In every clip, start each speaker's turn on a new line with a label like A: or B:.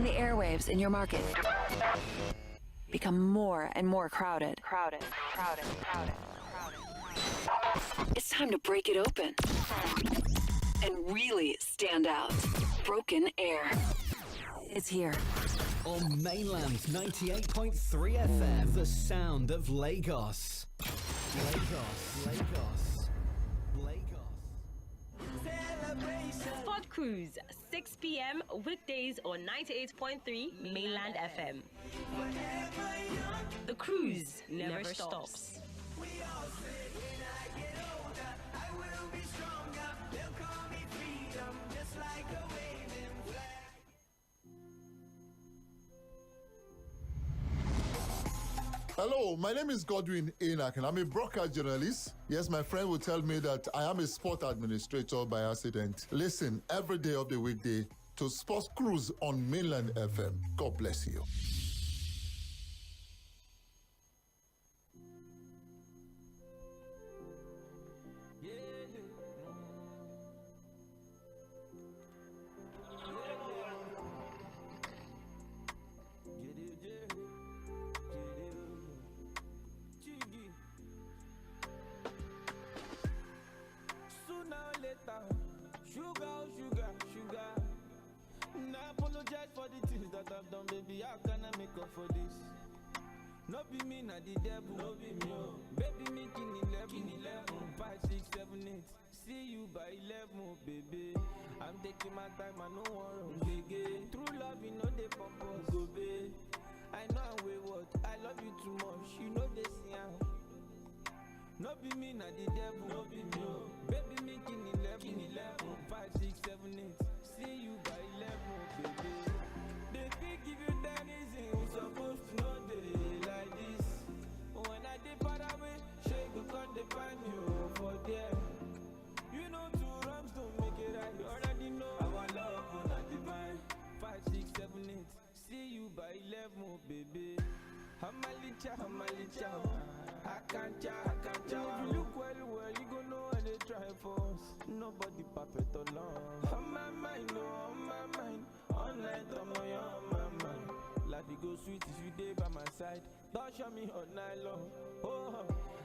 A: When the airwaves in your market become more and more crowded. It's time to break it open and really stand out. Broken Air is here.
B: On Mainland 98.3 FM, the sound of Lagos.
C: Sport Cruise, 6 p.m. weekdays on 98.3 Mainland FM. The cruise never stops.
D: Hello, my name is Jᴏɪᴛ and I'm a broadcast journalist. Yes, my friend will tell me that I am a sport administrator by accident. Listen every day of the weekday to Sports Cruise on Mainland FM. God bless you.
E: Sugar. Now apologize for the things that I've done, baby. How can I make up for this? No be me, not the devil. No be me, oh. Baby, me king 11. 5, 6, 7, 8. See you by 11, oh, baby. I'm taking my time, I no one baby. True love, you know they purpose, go baby. I know I'm wayward. I love you too much. You know they see how. No be me, not the devil. No be me, oh. Baby, me king 11. 5, 6, 7, 8. See you by 11, oh, baby. They think if you done easy, we supposed to know they like this. When I did far away, shake go cut the find you for there. You know 2 wrongs don't make it right. You already know our love will not divine. 5, 6, 7, 8. See you by 11, oh, baby. Hamalicha, I can't chow. If you look well, you gon' know when they try for us. Nobody perfect alone. On my mind, all night, on my mind. Life it go sweet if you day by my side. Don't show me all night long. Oh,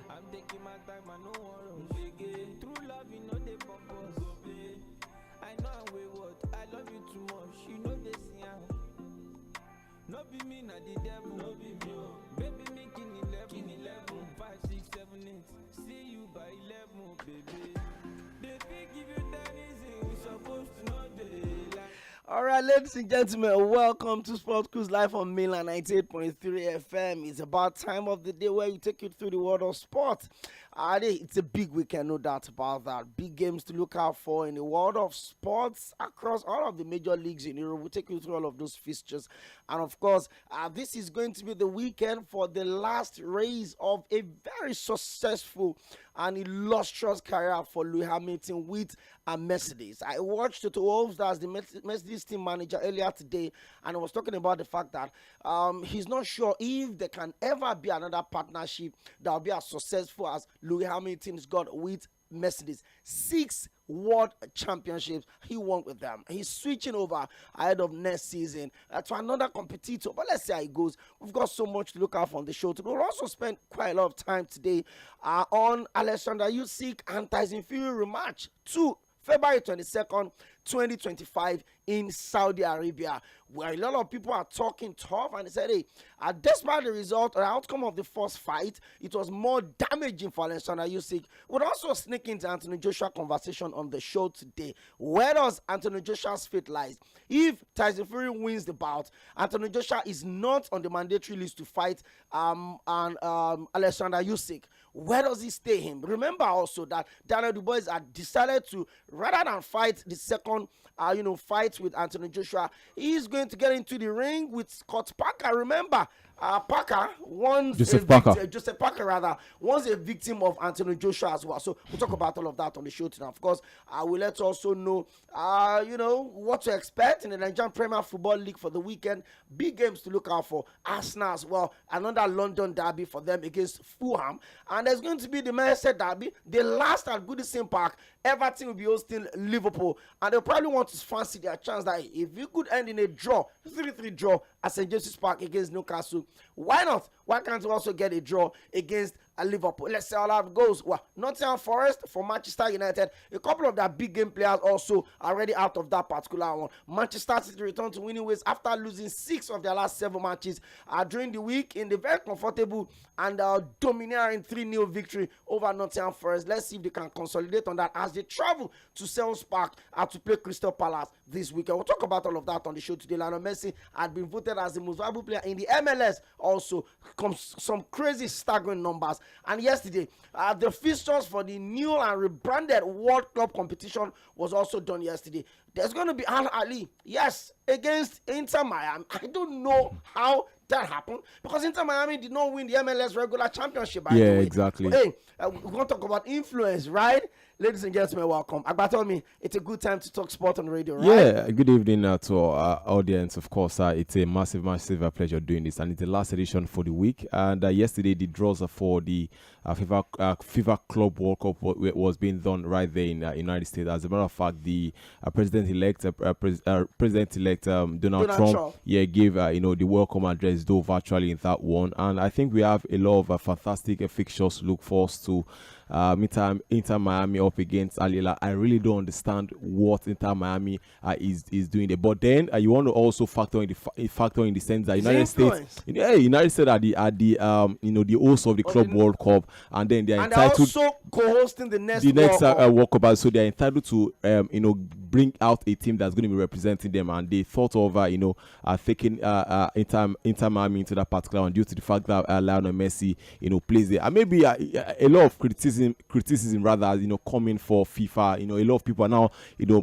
E: I'm taking my time, I know one rush. True love, you know they purpose. I know I'm wayward, I love you too much. You know they see how. No be me, not the devil. No be me, oh. Baby, me king 11. 5, 6, 7, 8. See you by 11, oh, baby. They think if you done easy, we supposed to know they like.
F: All right, ladies and gentlemen, welcome to Sports Cruise live on Mainland 98.3 FM. It's about time of the day where we take you through the world of sport. It's a big weekend, no doubt about that. Big games to look out for in the world of sports across all of the major leagues in Europe. We'll take you through all of those fixtures. And of course, this is going to be the weekend for the last race of a very successful and illustrious career for Lewis Hamilton with a Mercedes. I watched Tᴏᴜᴜns, that's the Mercedes team manager, earlier today, and I was talking about the fact that he's not sure if there can ever be another partnership that will be as successful as Lewis Hamilton's got with Mercedes. 6 world championships he won with them. He's switching over ahead of next season to another competitor, but let's see how it goes. We've got so much to look out for on the show today. We'll also spend quite a lot of time today on Alexander Usyk and Tyson Fury rematch 2 February 22nd, 2025 in Saudi Arabia, where a lot of people are talking tough, and they said, hey, despite the result or the outcome of the first fight, it was more damaging for Alexander Usyk. We'll also sneak into Anthony Joshua conversation on the show today. Where does Anthony Joshua's fate lies? If Tyson Fury wins the bout, Anthony Joshua is not on the mandatory list to fight Alexander Usyk. Where does he stay him? Remember also that Daniel Dubois had decided to, rather than fight the second fight with Anthony Joshua, he's going to get into the ring with Scott Parker. Remember, Parker Joseph Parker was a victim of Anthony Joshua as well. So we'll talk about all of that on the show today. Of course, we'll let you also know, what to expect in the Nigerian Premier Football League for the weekend. Big games to look out for. Arsenal as well. Another London derby for them against Fulham. And there's going to be the Merseyside derby, the last at Goodison Park Everton will be hosting Liverpool, and they'll probably want to fancy their chance that if you could end in a draw, 3-3 draw at St. James's Park against Newcastle, why not? Why can't you also get a draw against Liverpool? Let's see how that goes. Well, Nottingham Forest for Manchester United. A couple of their big game players also are already out of that particular one. Manchester City return to winning ways after losing 6 of their last 7 matches during the week in the very comfortable and domineering 3-0 victory over Nottingham Forest. Let's see if they can consolidate on that as they travel to Selhurst Park to play Crystal Palace this weekend. We'll talk about all of that on the show today. Lionel Messi had been voted as the most valuable player in the MLS. Also, comes some crazy staggering numbers. And yesterday, the fixtures for the new and rebranded World Club competition was also done yesterday. There's going to be Al Ali, yes, against Inter Miami. I don't know how that happened because Inter Miami did not win the MLS regular championship. By the way.
G: Exactly.
F: Hey, we're going to talk about influence, right? Ladies and gentlemen, welcome. Agba told me it's a good time to talk sport on radio, right?
G: Yeah, good evening to our audience. Of course, it's a massive pleasure doing this, and it's the last edition for the week. And yesterday, the draws for the FIFA Club World Cup was being done right there in United States. As a matter of fact, the President-elect Donald Trump, gave the welcome address though virtually in that one. And I think we have a lot of fantastic fixtures to look forward to. Inter Miami up against Al Hilal. I really don't understand what Inter Miami is doing there. But then you want to also factor in the sense that United States are the hosts of the Club World Cup, and then they're entitled
F: also co-hosting the next
G: World Cup. So they're entitled to bring out a team that's going to be representing them, and they thought of taking Inter Miami into that particular one due to the fact that Lionel Messi plays there, and maybe a lot of criticism rather coming for FIFA. A lot of people are now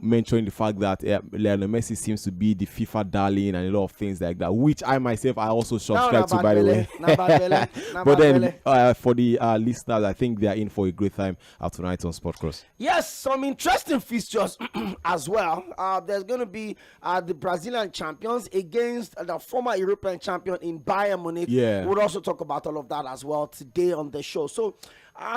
G: mentioning the fact that Lionel Messi seems to be the FIFA darling and a lot of things like that, which I myself I also subscribe to, by the way. But then for the listeners, I think they are in for a great time tonight on Sport Cross.
F: Yes, some interesting fixtures as well. There's going to be the Brazilian champions against the former European champion in Bayern Munich.
G: Yeah,
F: we'll also talk about all of that as well today on the show. So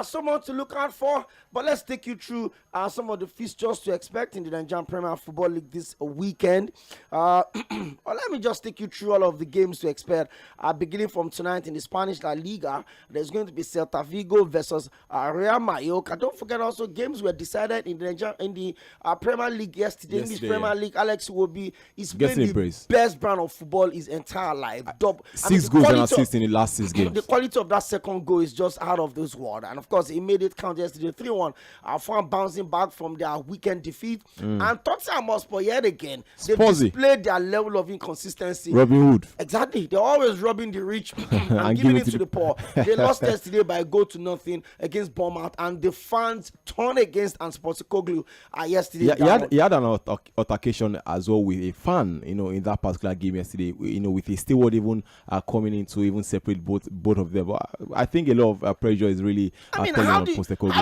F: someone to look out for, but let's take you through some of the fixtures to expect in the Nigerian Premier Football League this weekend. Let me just take you through all of the games to expect. Beginning from tonight in the Spanish La Liga, there's going to be Celta Vigo versus Real Mallorca. Don't forget also games were decided in the Premier League yesterday. In this Premier League, Alex Iwobi is playing the best brand of football his entire life.
G: 6 goals and assists in the last 6 games.
F: The quality of that second goal is just out of this world. And of course, he made it count yesterday 3-1. Farm bouncing back from their weekend defeat. And Tottenham Hotspur yet again, they've displayed their level of inconsistency.
G: Robin Hood.
F: Exactly. They're always robbing the rich and giving it to the poor. They lost yesterday by a goal to nothing against Bournemouth, and the fans turned against Postecoglou yesterday.
G: He had an altercation as well with a fan, in that particular game yesterday, with a steward even coming in to even separate both of them. But I think a lot of pressure is really
F: how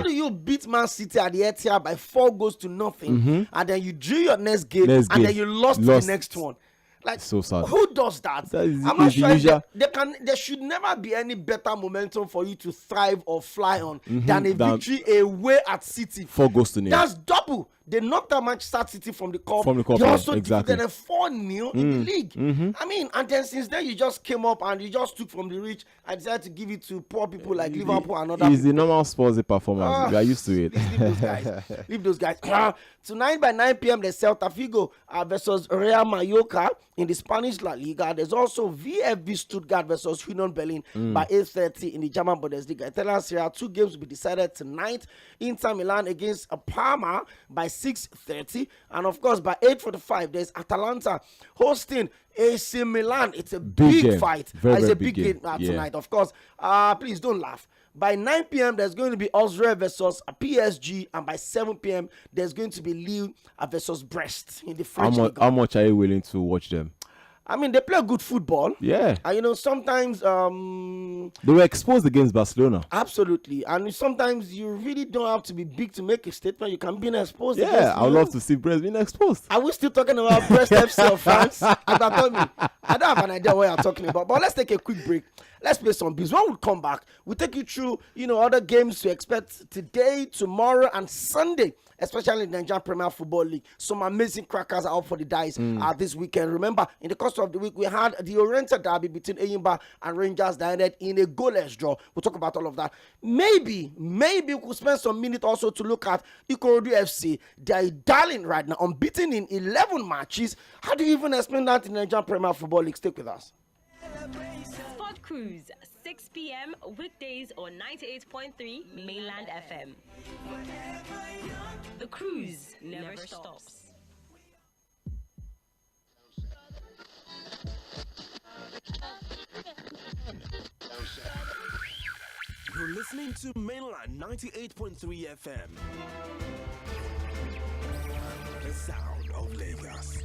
F: do you beat Man City at the Etihad by 4 goals to nothing, and then you drew your next game, and then you lost the next one? Like,
G: so sad.
F: Who does that? I'm not sure there should never be any better momentum for you to thrive or fly on than a victory away at City.
G: 4 goals to 0.
F: That's double. They knocked out Manchester City from the cup. They also defeated them 4-0 in the league. And then since then you just came up and you just took from the rich and decided to give it to poor people like Liverpool and other.
G: It's the normal sports performance. We are used to it.
F: Leave those guys. Leave those guys. Tonight by 9 p.m. there's Celta Vigo versus Real Mallorca in the Spanish La Liga. There's also VfB Stuttgart versus Union Berlin by 8:30 in the German Bundesliga. Italian Serie A, 2 games will be decided tonight. Inter Milan against Parma by 6:30, and of course by 8:45 there's Atalanta hosting AC Milan. It's a big fight. It's a big game tonight. Of course, please don't laugh. By 9 p.m. there's going to be Osre versus PSG, and by 7 p.m. there's going to be Lille versus Brest in the French League.
G: How much are you willing to watch them?
F: I mean, they play good football.
G: Yeah.
F: And, sometimes...
G: they were exposed against Barcelona.
F: Absolutely. And sometimes you really don't have to be big to make a statement. You can be exposed.
G: Yeah, I would love to see Brest being exposed.
F: Are we still talking about Brest FC or France? I don't have an idea what you're talking about. But let's take a quick break. Let's play some beats. When we come back, we'll take you through, other games to expect today, tomorrow, and Sunday especially in the Nigerian Premier Football League. Some amazing crackers are up for the dice this weekend. Remember, in the course of the week, we had the Oriental Derby between Enyimba and Rangers that ended in a goalless draw. We'll talk about all of that. Maybe we could spend some minutes also to look at Ikorodu FC. They are darling right now, unbeaten in 11 matches. How do you even explain that in the Nigerian Premier Football League? Stick with us.
C: Sport Cruise, 6 p.m. weekdays on 98.3 Mainland FM. The cruise never stops.
H: You're listening to Mainland 98.3 FM. The sound of Lagos.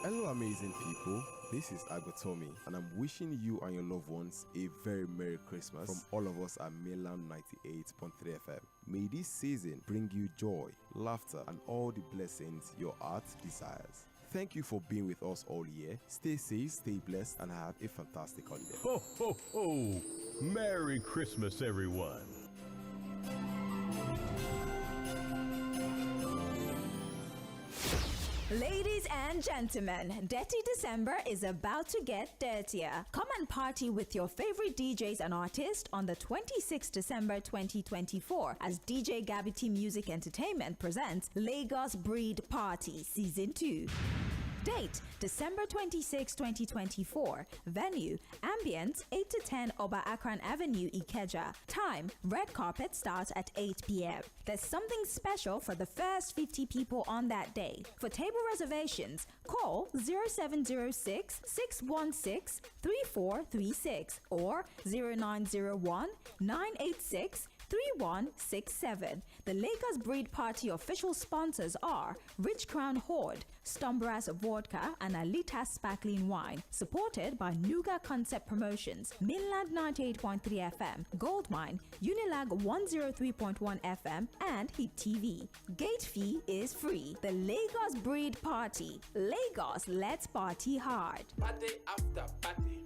G: Hello, amazing people. This is Aḻģbụ Tommy, and I'm wishing you and your loved ones a very Merry Christmas from all of us at Mainland 98.3 FM. May this season bring you joy, laughter, and all the blessings your heart desires. Thank you for being with us all year. Stay safe, stay blessed, and have a fantastic holiday.
I: Ho, ho, ho! Merry Christmas, everyone.
J: Ladies and gentlemen, Dirty December is about to get dirtier. Come and party with your favorite DJs and artists on the 26th December 2024 as DJ Gabby T Music Entertainment presents Lagos Breed Party Season 2. Date, December 26, 2024. Venue, Ambience, 8 to 10 Oba Akran Avenue, Ikeja. Time, red carpet starts at 8 p.m. There's something special for the first 50 people on that day. For table reservations, call 0706 616 3436 or 0901 986 3167. The Lagos Breed Party official sponsors are Rich Crown Hoard, Stumbras Vodka, and Alita Sparkling Wine. Supported by Nuga Concept Promotions, Mainland 98.3 FM, Goldmine, Unilag 103.1 FM, and Hit TV. Gate fee is free. The Lagos Breed Party. Lagos, let's party hard.
E: Party after party.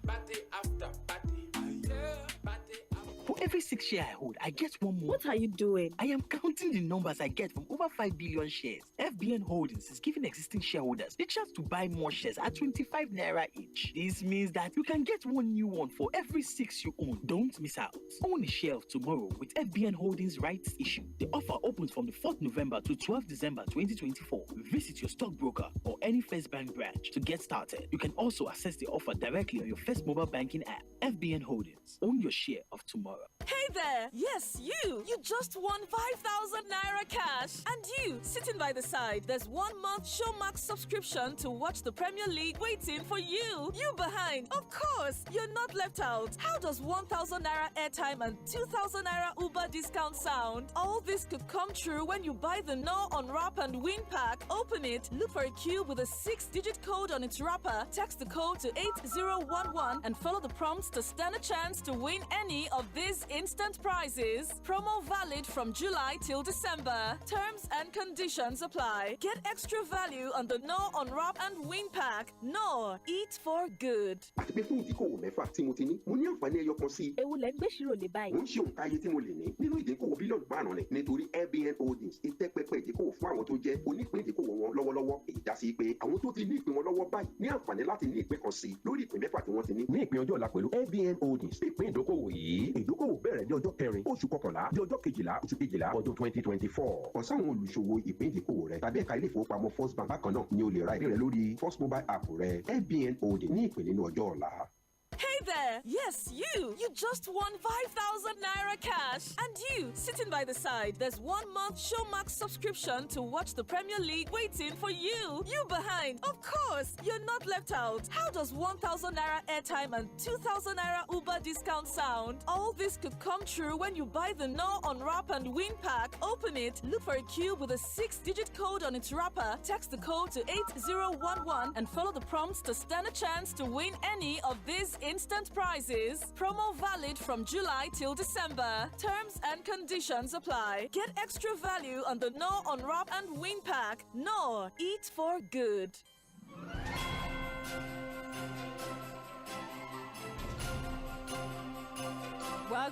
E: Party after party.
K: For every 6 shares I hold, I get one more.
L: What are you doing?
K: I am counting the numbers I get from over 5 billion shares. FBN Holdings is giving existing shareholders the chance to buy more shares at 25 naira each. This means that you can get one new one for every 6 you own. Don't miss out. Own a share of tomorrow with FBN Holdings rights issue. The offer opens from the 4th November to 12th December 2024. Visit your stockbroker or any First Bank branch to get started. You can also access the offer directly on your First Mobile Banking app. FBN Holdings. Own your share of tomorrow.
L: Hey there! Yes, you! You just won 5,000 naira cash! And you, sitting by the side, there's 1 month Showmax subscription to watch the Premier League waiting for you! You behind! Of course! You're not left out! How does 1,000 naira airtime and 2,000 naira Uber discount sound? All this could come true when you buy the No Unwrap and Win pack. Open it, look for a cube with a 6-digit code on its wrapper, text the code to 8011 and follow the prompts to stand a chance to win any of these instant prizes. Promo valid from July till December. Terms and conditions apply. Get extra value on the No Unwrap and Win pack. No, eat for good.
M: àti pé fún ìdíkòwò mẹ́fà tí mo ti ní mo ní àǹfààní ẹyọ kan sí i.
L: Ewu lẹ gbé ṣírò lè báyìí.
M: mo ń ṣe òǹkà iye tí mo lè ní nínú ìdíkòwò bílíọ̀nù márùn-ún rẹ̀ nítorí FBN Holdings ìtẹ́pẹpẹ ìdíkòwò fún àwọn tó jẹ́ onípín ìdíkòwò wọn lọ́wọ́lọ́wọ́. èyí dá sí pé àwọn tó ti ní ìpín wọn lọ́wọ́ báyìí ní àǹfààní láti ní ìpín kan sí i lórí ìpín mẹ́fà tí wọ́n ti ní. ní ìpín ọjọ́ ọ̀la pẹ̀lú FBN Holdings ìpín ìdókòwò yìí ìdókòwò bẹ̀rẹ̀ ní ọjọ́ 4 oṣù kọkànlá di ọjọ́ 12 oṣù kejìlá ọdún 2024. kàn sáwọn olùṣòwò ìpín ìdíkòwò rẹ tàbí ẹ̀ka ilé ìfowópamọ́ First Bank bákan náà ni o lè ra ìpín rẹ lórí First Mobile app rẹ. FBN Holdings ní ìpín nínú ọjọ́ ọ̀la.
L: Hey there! Yes, you! You just won 5,000 naira cash! And you, sitting by the side, there's 1 month Showmax subscription to watch the Premier League waiting for you! You behind! Of course! You're not left out! How does 1,000 naira airtime and 2,000 naira Uber discount sound? All this could come true when you buy the No Unwrap and Win pack. Open it, look for a cube with a 6-digit code on its wrapper, text the code to 8011 and follow the prompts to stand a chance to win any of these instant prizes. Promo valid from July till December. Terms and conditions apply. Get extra value on the No Unwrap and Win pack. No, eat for good.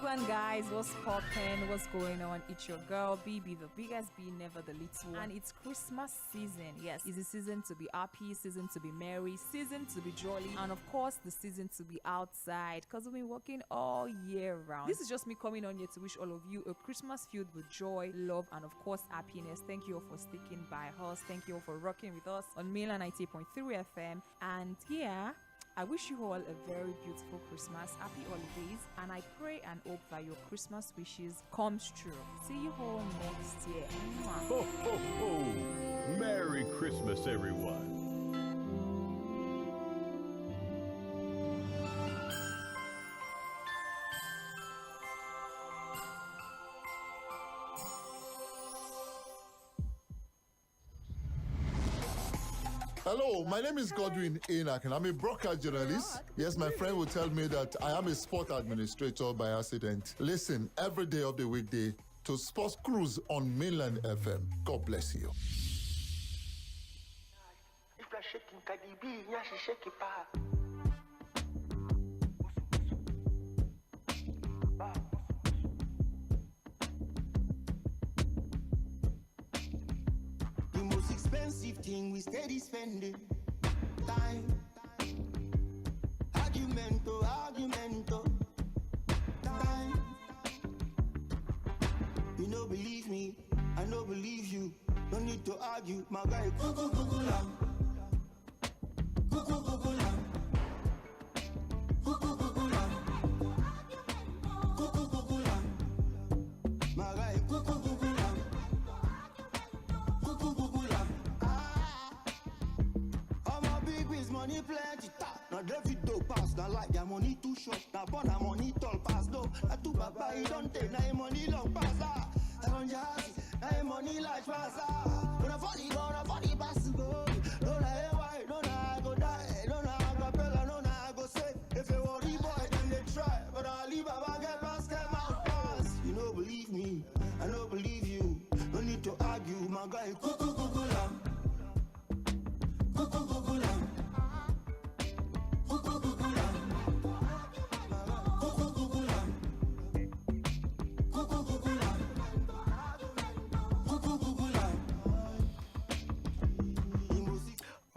N: Wagwan guys, what's poppin'? What's going on? It's your girl BB, the biggest B, never the little one. And it's Christmas season. Yes, it's a season to be happy, season to be merry, season to be jolly, and of course the season to be outside because we've been working all year round. This is just me coming on here to wish all of you a Christmas filled with joy, love, and of course happiness. Thank you all for sticking by us. Thank you all for rocking with us on Mainland 98.3 FM. And yeah, I wish you all a very beautiful Christmas, happy holidays, and I pray and hope that your Christmas wishes comes true. See you all next year. Mwah.
I: Ho, ho, ho. Merry Christmas, everyone.
D: Hello, my name is Jᴏɪᴛ Oᴘᴇɪᴛ. I'm a broadcast journalist. Yes, my friend will tell me that I am a sport administrator by accident. Listen every day of the weekday to Sports Cruise on Mainland FM. God bless you.
O: If you're shaking Cardi B, yeah, she shake it back.
P: The most expensive thing we steady spending time. Argumento, time. You don't believe me, I don't believe you. Don't need to argue, my guy. Google lam. Google lam. Google lam. Google lam. My guy. Google lam. Google lam. I'm a big with money plenty. Now David do pass, now like your money too short. Now born a money tall pass, no. Now two papa he don't take, now money long pass. I don't just, now money large pass. When I funny pass to go. Don't I why, don't I go die, don't I go pella, don't I go say. If you worry boy, then they try. But I'll leave Baba get pass, them out pass. You don't believe me, I don't believe you. No need to argue, my guy. Google lam. Google lam.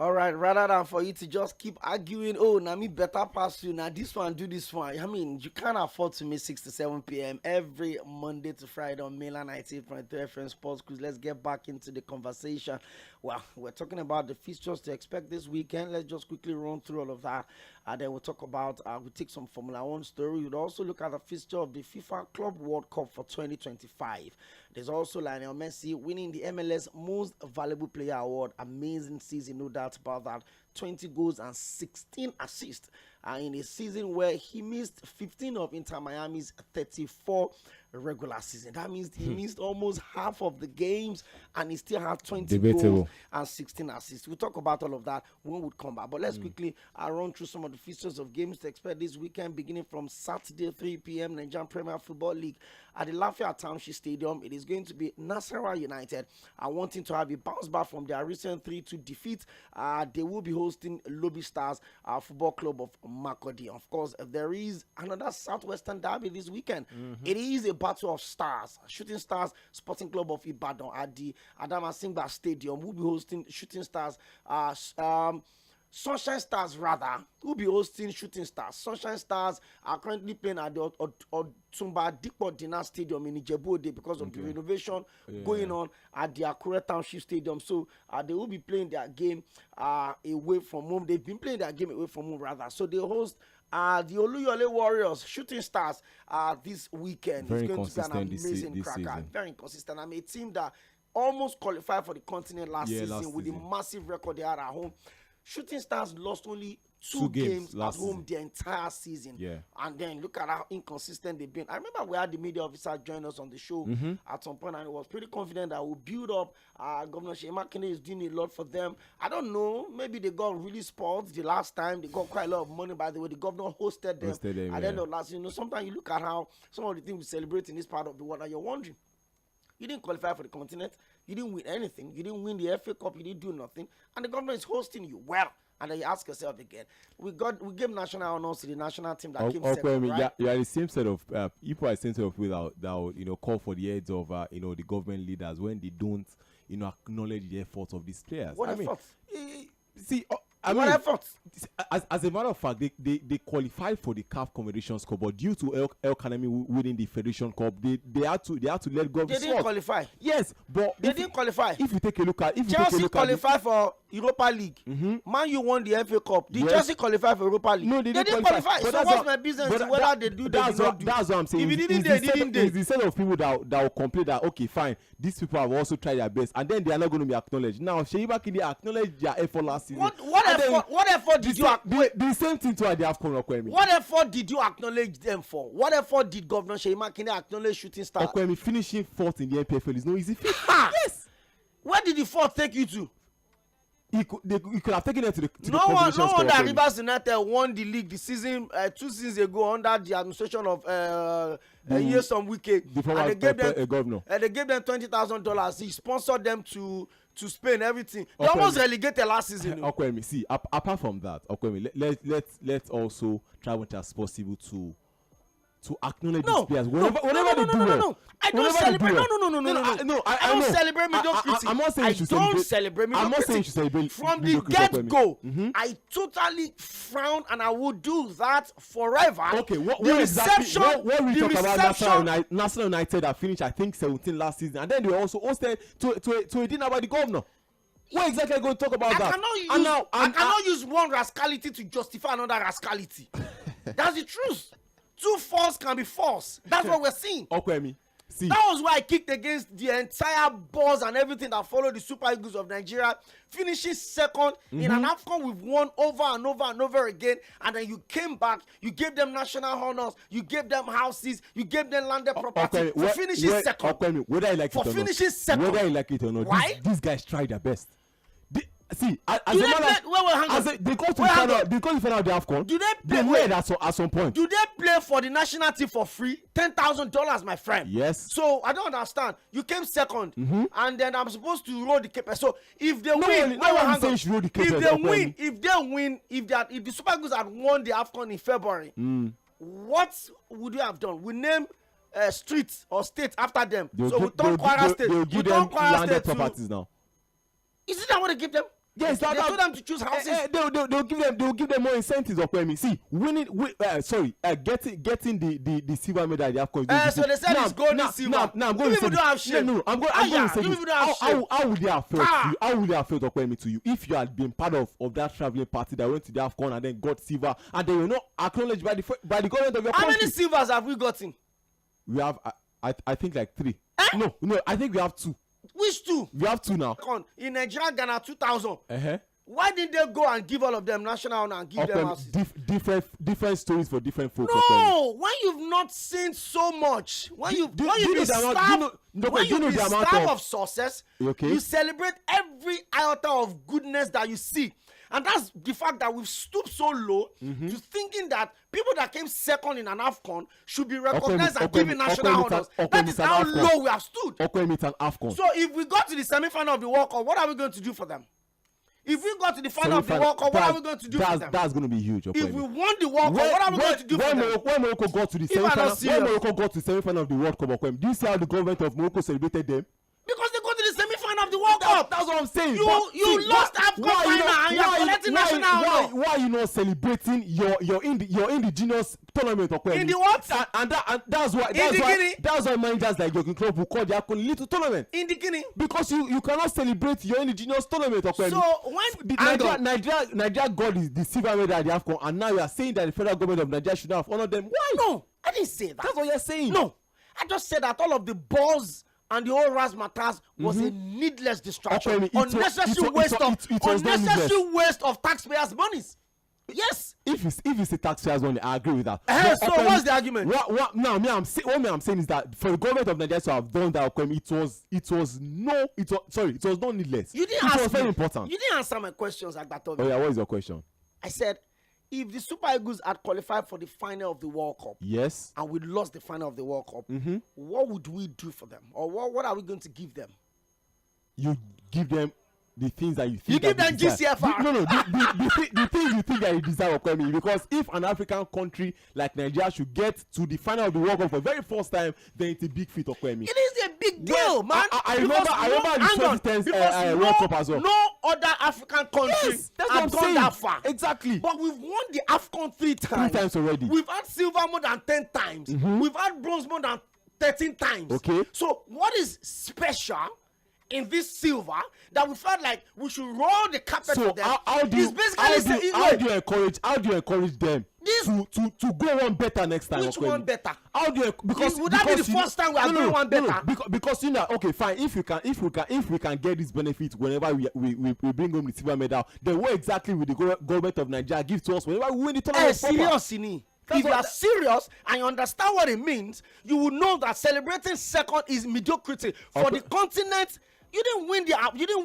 F: All right, rather than for you to just keep arguing, oh, now me better pass you, now this one, do this one. I mean, you can't afford to miss 6 to 7 p.m. every Monday to Friday on Mainland 98.3 FM Sports Cruise. Let's get back into the conversation. Well, we're talking about the fixtures to expect this weekend. Let's just quickly run through all of that. And then we'll talk about, we'll take some Formula 1 story. We'll also look at the fixture of the FIFA Club World Cup for 2025. There's also Lionel Messi winning the MLS Most Valuable Player Award. Amazing season, no doubt about that. 20 goals and 16 assists in a season where he missed 15 of Inter Miami's 34 regular season. That means he missed almost half of the games and he still had 20 goals and 16 assists. We'll talk about all of that when we come back. But let's quickly run through some of the features of games to expect this weekend, beginning from Saturday, 3 p.m. Nigerian Premier Football League at the Lafayette Township Stadium. It is going to be Nasarawa United wanting to have a bounce back from their recent 3-2 defeat. They will be hosting Lobby Stars Football Club of Makurdi. Of course, there is another Southwestern derby this weekend. It is a battle of stars. Shooting Stars Sporting Club of Ibadan at the Adamasingba Stadium will be hosting Shooting Stars. Sunshine Stars will be hosting Shooting Stars. Sunshine Stars are currently playing at the Otumba Dipo Dinar Stadium in Ijebu-Ode because of the renovation going on at the Akure Township Stadium. So they will be playing their game away from home. They've been playing their game away from home So they host the Oluyole Warriors, Shooting Stars, this weekend. It's going to be an amazing cracker. Very inconsistent. I'm a team that almost qualified for the continent last season with the massive record they had at home. Shooting Stars lost only two games at home the entire season. And then look at how inconsistent they've been. I remember we had the media officer join us on the show at some point, and I was pretty confident that we'll build up. Governor Tᴏᴏ is doing a lot for them. I don't know. Maybe they got really spoiled the last time. They got quite a lot of money, by the way. The governor hosted them at the end of last year. Sometimes you look at how some of the things we celebrate in this part of the world, and you're wondering, you didn't qualify for the continent. You didn't win anything. You didn't win the FA Cup. You didn't do nothing. And the government is hosting you. Well, And then you ask yourself again, we gave national honors to the national team that came
G: Okay,
F: second, right?
G: you are the same set of people are the same set of people that would, call for the heads of the government leaders when they don't acknowledge the efforts of these players.
F: What effort?
G: See,
F: what effort?
G: As a matter of fact, they qualified for the CAF Confederations Cup, but due to El Kanemi winning the Federation Cup, they had to let go of the
F: They didn't qualify.
G: Yes, but
F: They didn't qualify.
G: If you take a look at
F: Chelsea qualified for Europa League. Man, you won the FA Cup. Did Chelsea qualify for Europa League?
G: No, they didn't
F: qualify.
G: But
F: So what's my business whether they do, they do not do?
G: That's what I'm saying.
F: If you didn't, they didn't.
G: It's the set of people that will complain that, okay, fine, these people have also tried their best, and then they are not going to be acknowledged. Now, Seyi Makinde acknowledged their effort last season.
F: What effort did you
G: the same thing to the AFCON Okwemi.
F: What effort did you acknowledge them for? What effort did Governor Seyi Makinde acknowledge Shooting Stars?
G: Okwemi finishing fourth in the NPFL is no easy feat.
F: Yes. Where did the fourth take you to?
G: He could have taken it to the
F: No one that Rivers United won the league the season 2 seasons ago under the administration of JᴏɪR
G: the former governor.
F: They gave them $20,000. He sponsored them to Spain, everything. They almost relegated last season.
G: Okwemi, see, apart from that, Okwemi, let's also try much as possible to acknowledge these players whenever they do well.
F: I don't celebrate. No. I don't celebrate mediocrity.
G: I'm not saying you should
F: celebrate mediocrity.
G: I'm not saying you should celebrate.
F: From the get-go, I totally frown, and I will do that forever.
G: Okay, what we talk about National United that finished, I think, 17 last season, and then they were also hosted to a dinner by the governor. What exactly are you going to talk about that?
F: I cannot use one rascality to justify another rascality. That's the truth. Two false can be false. That's what we're seeing.
G: Okwemi, see.
F: That was why I kicked against the entire buzz and everything that followed the Super Eagles of Nigeria, finishing second in an AFCON we've won over and over and over again. And then you came back, you gave them national honors, you gave them houses, you gave them landed property for finishing second.
G: Okwemi, whether you like it or not,
F: why?
G: These guys tried their best. See,
F: they go to the
G: final of the AFCON.
F: Do they
G: play at some point?
F: Do they play for the national team for free? $10,000, my friend.
G: Yes.
F: So I don't understand. You came second, and then I'm supposed to roll the keeper. So if they win, if the Super Eagles had won the AFCON in February, what would you have done? We name streets or states after them. So we turn Kwara State.
G: They'll give them landed properties now.
F: Isn't that what they give them?
G: Yes,
F: they told them to choose houses.
G: They'll give them more incentives of me. See, getting the silver medal they have.
F: So they said it's gold and silver.
G: Now I'm going to say
F: don't have shame.
G: I'm going to say this. How would they have felt? How would they have felt Okwemi to you if you had been part of that traveling party that went to the AFCON and then got silver and they were not acknowledged by the government of your country?
F: How many silvers have we gotten?
G: We have, I think, like 3. No, I think we have 2.
F: Which 2?
G: We have 2 now.
F: In Nigeria, Ghana, 2,000. Why didn't they go and give all of them national honor and give them houses?
G: Different stories for different folks.
F: No, when you've not seen so much, when you've been starved of success, you celebrate every iota of goodness that you see. And that's the fact that we've stooped so low to thinking that people that came second in an AFCON should be recognized and given national honors. That is how low we have stood. So if we got to the semi-final of the World Cup, what are we going to do for them? If we got to the final of the World Cup, what are we going to do for them?
G: That's going to be huge.
F: If we won the World Cup, what are we going to do for them?
G: When Morocco got to the semi-final of the World Cup, do you see how the government of Morocco celebrated them?
F: Because they go to the semi-final of the World Cup.
G: That's what I'm saying.
F: You lost AFCON final and you're collecting national honor.
G: Why are you not celebrating your indigenous tournament?
F: In the what?
G: And that's why managers like your club will call their little tournament.
F: In the Guinea.
G: Because you cannot celebrate your indigenous tournament.
F: So when
G: Nigeria got the silver medal at the AFCON, and now you are saying that the federal government of Nigeria should not have honored them. Why?
F: No, I didn't say that.
G: That's what you're saying.
F: No, I just said that all of the buzz and the whole razzmatazz was a needless distraction, unnecessary waste of taxpayers' monies. Yes.
G: If it's a taxpayers' money, I agree with that.
F: So what's the argument?
G: What I'm saying is that for the government of Nigeria to have done that, it was not needless.
F: You didn't
G: it
F: ask
G: was very important.
F: You didn't answer my questions, Agbatobi.
G: Oh yeah, what is your question?
F: I said, if the Super Eagles had qualified for the final of the World Cup,
G: yes,
F: and we lost the final of the World Cup, what would we do for them, or what are we going to give them?
G: You give them the things that you think.
F: You give them GCFR.
G: No. The things you think that you deserve, Okwemi, because if an African country like Nigeria should get to the final of the World Cup for the very first time, then it's a big feat, Okwemi.
F: It is a big deal, man.
G: I remember the 2010 World Cup as well.
F: No other African country has gone that far.
G: Exactly.
F: But we've won the AFCON 3 times.
G: 3 times already.
F: We've had silver more than 10 times. We've had bronze more than 13 times.
G: Okay.
F: So what is special in this silver that we felt like we should roll the carpet for them?
G: How do you encourage them to go one better next time?
F: Which one better?
G: How do you, because
F: would that be the first time we are doing one better?
G: Because you know, okay, fine. If we can get this benefit whenever we bring home the silver medal, then what exactly will the government of Nigeria give to us whenever we win the tournament?
F: Seriously. If you are serious and you understand what it means, you will know that celebrating second is mediocrity for the continent. You didn't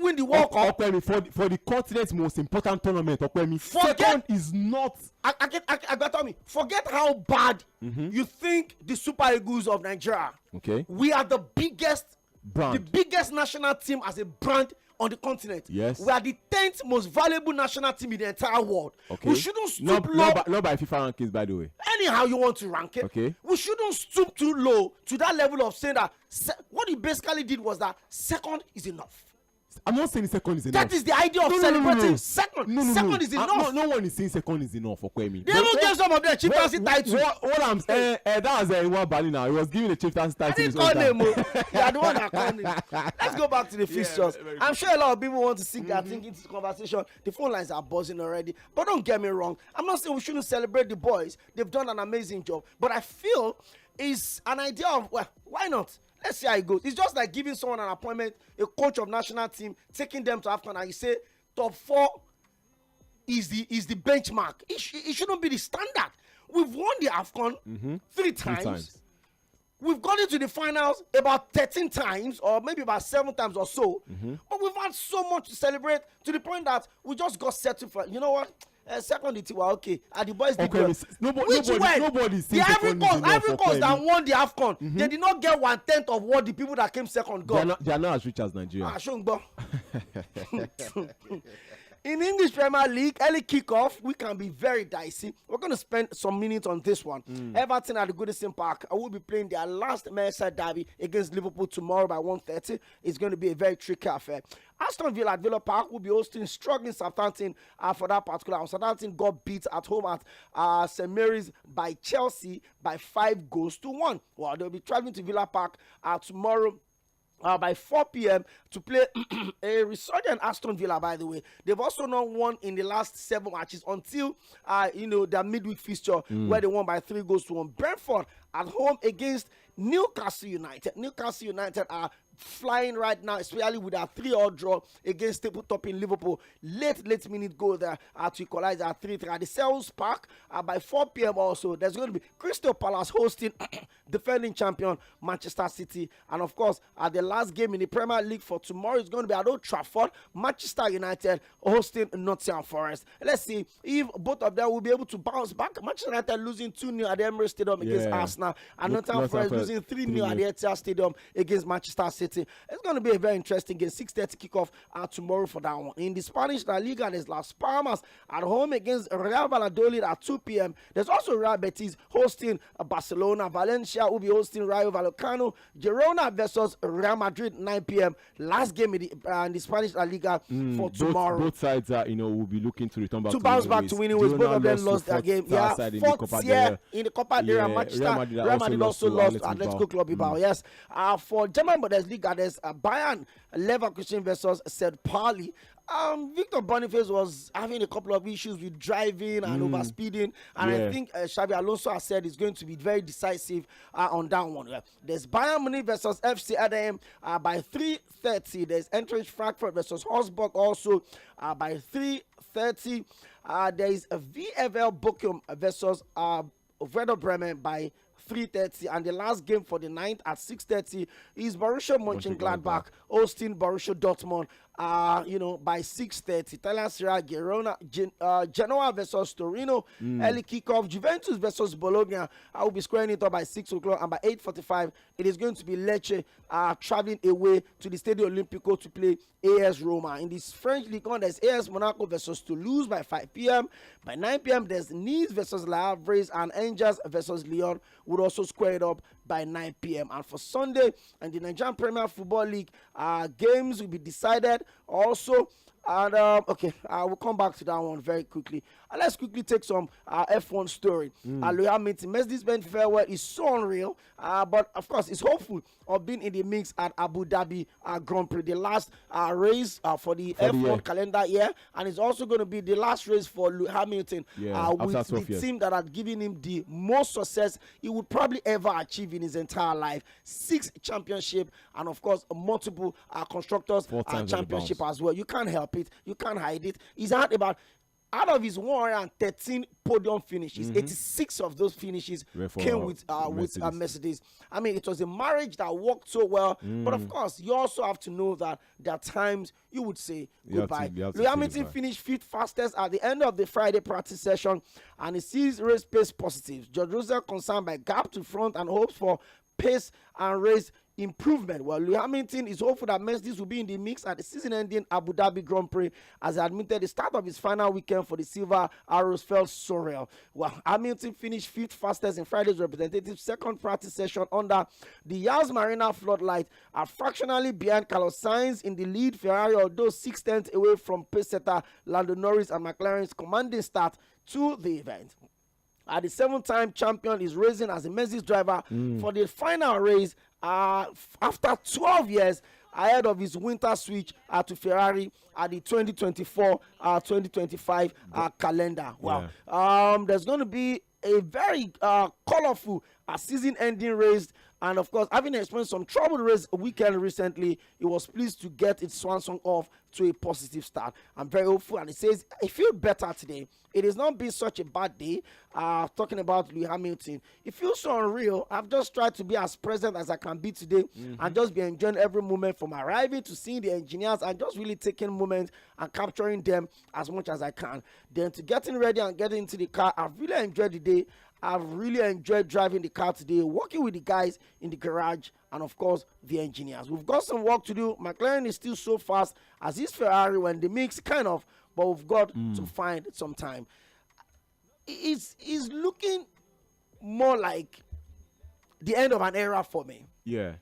F: win the World Cup.
G: For the continent's most important tournament, second is not.
F: Forget how bad you think the Super Eagles of Nigeria.
G: Okay.
F: We are the biggest
G: brand.
F: The biggest national team as a brand on the continent.
G: Yes.
F: We are the 10th most valuable national team in the entire world.
G: Okay.
F: We shouldn't stoop low.
G: Not by FIFA rankings, by the way.
F: Anyhow you want to rank it.
G: Okay.
F: We shouldn't stoop too low to that level of saying that what he basically did was that second is enough.
G: I'm not saying second is enough.
F: That is the idea of celebrating second. Second is enough.
G: No one is saying second is enough for Kwemi.
F: They don't give some of their chieftaincy title.
G: What I'm saying, that was Iwan now. He was giving the chieftaincy title.
F: I didn't call him. You are the one that called him. Let's go back to the fixtures. I'm sure a lot of people want to sink their thinking into the conversation. The phone lines are buzzing already. But don't get me wrong. I'm not saying we shouldn't celebrate the boys. They've done an amazing job. But I feel it's an idea of, well, why not? Let's see how it goes. It's just like giving someone an appointment, a coach of national team, taking them to AFCON, and you say top 4 is the benchmark. It shouldn't be the standard. We've won the AFCON 3 times. We've gone into the finals about 13 times, or maybe about 7 times or so. But we've had so much to celebrate to the point that we just got settled for, you know what? Second, it was okay. And the boys did well.
G: Nobody
F: the Ivory Coast that won the AFCON, they did not get 1/10 of what the people that came second got.
G: They are not as rich as Nigeria.
F: In English Premier League, early kickoff, we can be very dicey. We're going to spend some minutes on this one. Everton at the Goodison Park will be playing their last Merseyside derby against Liverpool tomorrow by 1:30. It's going to be a very tricky affair. Aston Villa at Villa Park will be hosting struggling Southampton for that particular. Southampton got beat at home at St. Mary's by Chelsea by 5-1. Well, they'll be traveling to Villa Park tomorrow by 4 p.m. to play a resurgent Aston Villa, by the way. They've also not won in the last 7 matches until, their midweek fixture where they won by 3-1. Brentford at home against Newcastle United. Newcastle United are flying right now, especially with a 3-3 draw against Tabletop in Liverpool. Late minute goal there to equalize at 3-3 at the Selhurst Park by 4 p.m. also. There's going to be Crystal Palace hosting defending champion Manchester City, and of course the last game in the Premier League for tomorrow is going to be at Old Trafford. Manchester United hosting Nottingham Forest. Let's see if both of them will be able to bounce back. Manchester United losing 2-0 at the Emirates Stadium against Arsenal, and Nottingham Forest losing 3-0 at the Etihad Stadium against Manchester City. It's going to be a very interesting game. 6:30 kickoff tomorrow for that one. In the Spanish La Liga, there's Las Palmas at home against Real Valladolid at 2 p.m. There's also Real Betis hosting Barcelona. Valencia will be hosting Rayo Vallecano. Girona versus Real Madrid 9 p.m. Last game in the Spanish La Liga for tomorrow.
G: Both sides will be looking to return back
F: to bounce back to winning ways. Both of them lost their game. Fourth year in the Copa del Rey. Real Madrid also lost to Atletico Club Bilbao. Yes. For German Bundesliga, there's Bayern Leverkusen versus St. Pauli. Victor Boniface was having a couple of issues with driving and overspeeding, and I think Xabi Alonso has said he's going to be very decisive on that one. There's Bayern Munich versus FC Erdem by 3:30. There's Eintracht Frankfurt versus Augsburg also by 3:30. There is a VfL Bochum versus Werder Bremen by 3:30, and the last game for the ninth at 6:30 is Borussia Mönchengladbach hosting Borussia Dortmund. By 6:30, Italian Serie A, Genoa versus Torino, early kickoff. Juventus versus Bologna. I will be squaring it up by 6 o'clock, and by 8:45, it is going to be Lecce traveling away to the Stadio Olimpico to play AS Roma. In this French League 1, there's AS Monaco versus Toulouse by 5 p.m. By 9 p.m., there's Nice versus Le Havre, and Angers versus Lyon would also square it up by 9 p.m. And for Sunday, and the Nigerian Premier Football League games will be decided also. And I will come back to that one very quickly. Let's quickly take some F1 story. Mercedes-Benz farewell is so unreal, but of course, it's hopeful of being in the mix at Abu Dhabi Grand Prix, the last race for the F1 calendar year, and it's also going to be the last race for Lewis Hamilton with the team that had given him the most success he would probably ever achieve in his entire life. 6 championships, and of course, multiple constructors championship as well. You can't help it. You can't hide it. He's had out of his 113 podium finishes, 86 of those finishes came with Mercedes. I mean, it was a marriage that worked so well. But of course, you also have to know that there are times you would say goodbye. Lewis Hamilton finished 5th fastest at the end of the Friday practice session, and he sees race pace positive. George Russell concerned by gap to front and hopes for pace and race improvement. Well, Lewis Hamilton is hopeful that Mercedes will be in the mix at the season-ending Abu Dhabi Grand Prix, as he admitted the start of his final weekend for the Silver Arrows felt surreal. Well, Hamilton finished 5th fastest in Friday's representative second practice session under the Yas Marina floodlight, fractionally behind Carlos Sainz in the lead. Ferrari, although 6/10 away from pace setter Lando Norris and McLaren's commanding start to the event. The 7-time champion is racing as a Mercedes driver for the final race after 12 years, ahead of his winter switch to Ferrari at the 2024-2025 calendar. Wow. There's going to be a very colorful season-ending race. And of course, having experienced some troubled race weekend recently, he was pleased to get its swan song off to a positive start. I'm very hopeful, and he says, I feel better today. It has not been such a bad day. Talking about Lewis Hamilton, it feels so unreal. I've just tried to be as present as I can be today and just be enjoying every moment from arriving to seeing the engineers and just really taking moments and capturing them as much as I can. Then to getting ready and getting into the car, I've really enjoyed the day. I've really enjoyed driving the car today, working with the guys in the garage, and of course, the engineers. We've got some work to do. McLaren is still so fast as is Ferrari when they mix, kind of, but we've got to find some time. It's looking more like the end of an era for me.
G: Yeah.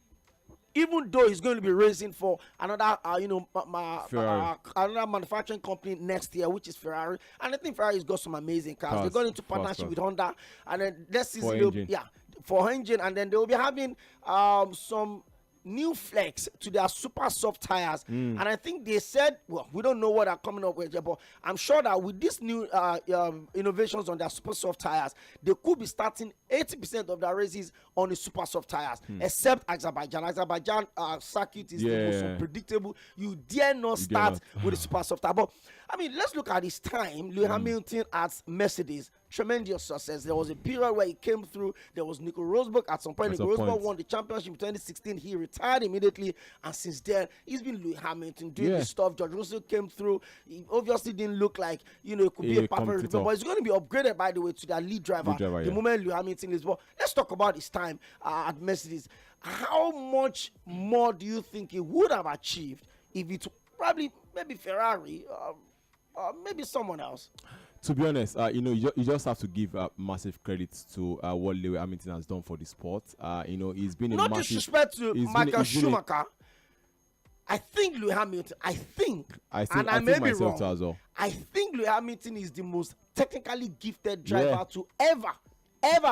F: Even though he's going to be racing for another, another manufacturing company next year, which is Ferrari, and I think Ferrari's got some amazing cars. They got into partnership with Honda, and then this season, for engine, and then they will be having some new flex to their super soft tires, and I think they said, well, we don't know what they're coming up with, but I'm sure that with these new innovations on their super soft tires, they could be starting 80% of their races on the super soft tires, except Azerbaijan circuit is the most unpredictable. You dare not start with the super soft tire. But I mean, let's look at his time. Lewis Hamilton at Mercedes, tremendous success. There was a period where he came through. There was Nico Rosberg at some point. Nico Rosberg won the championship in 2016. He retired immediately, and since then he's been Lewis Hamilton doing this stuff. George Russell came through. He obviously didn't look like it could be a perfect, but he's going to be upgraded, by the way, to their lead driver the moment Lewis Hamilton is. But let's talk about his time at Mercedes. How much more do you think he would have achieved if it probably maybe Ferrari or maybe someone else?
G: To be honest, you just have to give massive credit to what Lewis Hamilton has done for the sport. He's been
F: not disrespect to Michael Schumacher. I think Lewis Hamilton. I think I may be wrong.
G: As well.
F: I think Lewis Hamilton is the most technically gifted driver to ever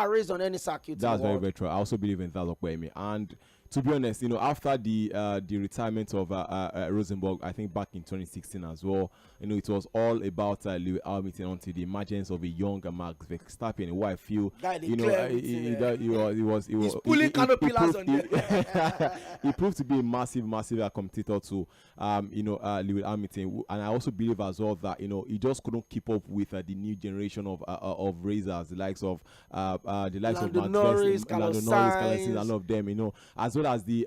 F: race on any circuit.
G: That's very, very true. I also believe in that, and to be honest, after the retirement of Rosenborg, I think back in 2016 as well, it was all about Lewis Hamilton until the emergence of a young Max Verstappen, who I feel,
F: he's pulling canopilas on them.
G: He proved to be a massive competitor to Lewis Hamilton, and I also believe as well that he just couldn't keep up with the new generation of racers, the likes of
F: Lando Norris, Carlos Sainz,
G: and all of them, as well as the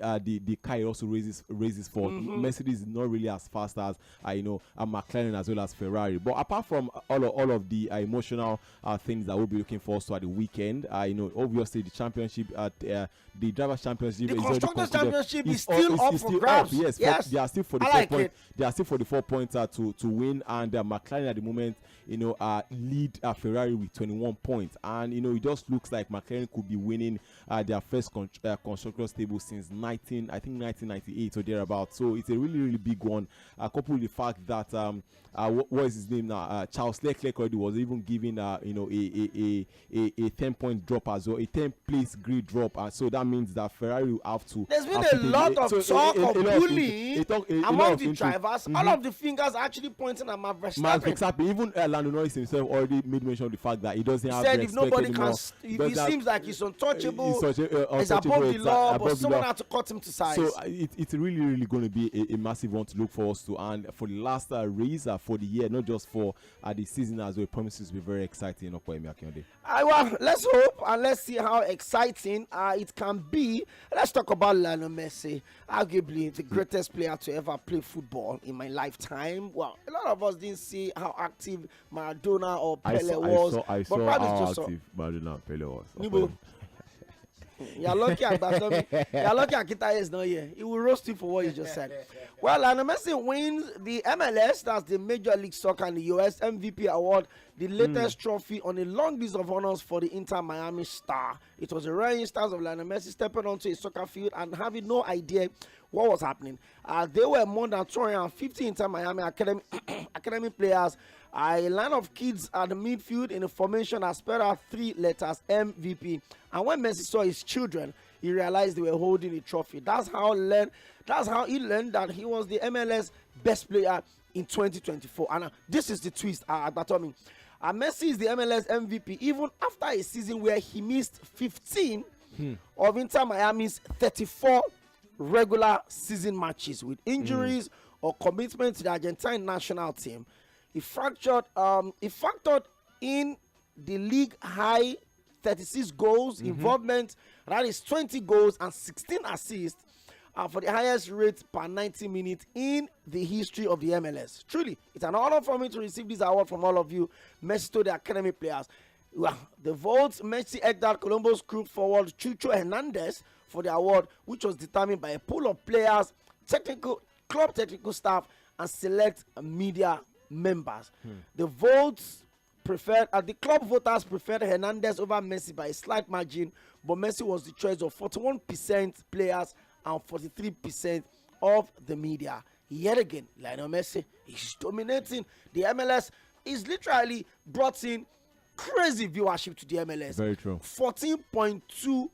G: car he also raises for. Mercedes is not really as fast as McLaren as well as Ferrari. But apart from all of the emotional things that we'll be looking forward to at the weekend, obviously the championship, the drivers' championship,
F: the constructors' championship is still up for grabs.
G: Yes, they are still 44 points. They are still 44 points to win, and McLaren at the moment, lead Ferrari with 21 points, and it just looks like McLaren could be winning their first constructors table since 1998 or thereabouts. So it's a really big one. Coupled with the fact that what is his name now? Charles Leclerc already was even given a 10-point drop as well, a 10-place grid drop, so that means that Ferrari will have to.
F: There's been a lot of talk of bullying among the drivers. All of the fingers are actually pointing at Max Verstappen.
G: Even Lando Norris himself already made mention of the fact that he doesn't have.
F: Said if nobody can, it seems like he's untouchable. He's above the law, but someone had to cut him to size.
G: So it's really going to be a massive one to look forward to, and for the last race for the year, not just for the season as well. It promises to be very exciting.
F: Well, let's hope and let's see how exciting it can be. Let's talk about Lionel Messi, arguably the greatest player to ever play football in my lifetime. Well, a lot of us didn't see how active Maradona or Pele was.
G: I saw how active Maradona and Pele was.
F: You're lucky Akita is not here. He will roast you for what you just said. Well, Lionel Messi wins the MLS, that's the Major League Soccer in the US MVP award, the latest trophy on a long list of honors for the Inter Miami star. It was a rare instance of Lionel Messi stepping onto a soccer field and having no idea what was happening. There were more than 250 Inter Miami academy players, a line of kids at the midfield in a formation that spelled out 3 letters, MVP. And when Messi saw his children, he realized they were holding a trophy. That's how he learned that he was the MLS best player in 2024. And this is the twist about me. Messi is the MLS MVP even after a season where he missed 15 of Inter Miami's 34 regular season matches with injuries or commitment to the Argentine national team. He factored in the league high 36 goals involvement, that is 20 goals and 16 assists for the highest rate per 90 minutes in the history of the MLS. Truly, it's an honor for me to receive this award from all of you, Messi to the academy players. Well, the votes Messi egged out Colombo's group forward Ⴘᴏʀᴛs for the award, which was determined by a pool of players, club technical staff, and select media members. The club voters preferred Hernandez over Messi by a slight margin, but Messi was the choice of 41% players and 43% of the media. Yet again, Lionel Messi is dominating the MLS. He's literally brought in crazy viewership to the MLS.
G: Very true.
F: 14.2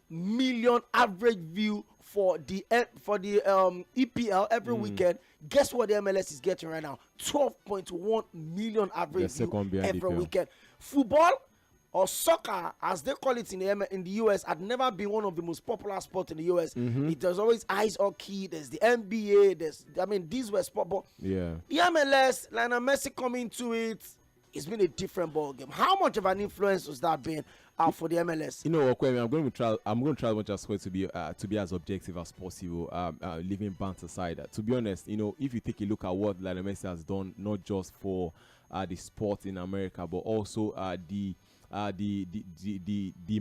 F: million average view for the EPL every weekend. Guess what the MLS is getting right now? 12.1 million average view every weekend. Football or soccer, as they call it in the US, had never been one of the most popular sports in the US. There's always ice hockey, there's the NBA, these were sport, but the MLS, Lionel Messi coming to it, it's been a different ball game. How much of an influence was that been for the MLS?
G: Okwemi, I'm going to try as much as possible to be as objective as possible, leaving banter aside. To be honest, if you take a look at what Lionel Messi has done, not just for the sport in America, but also the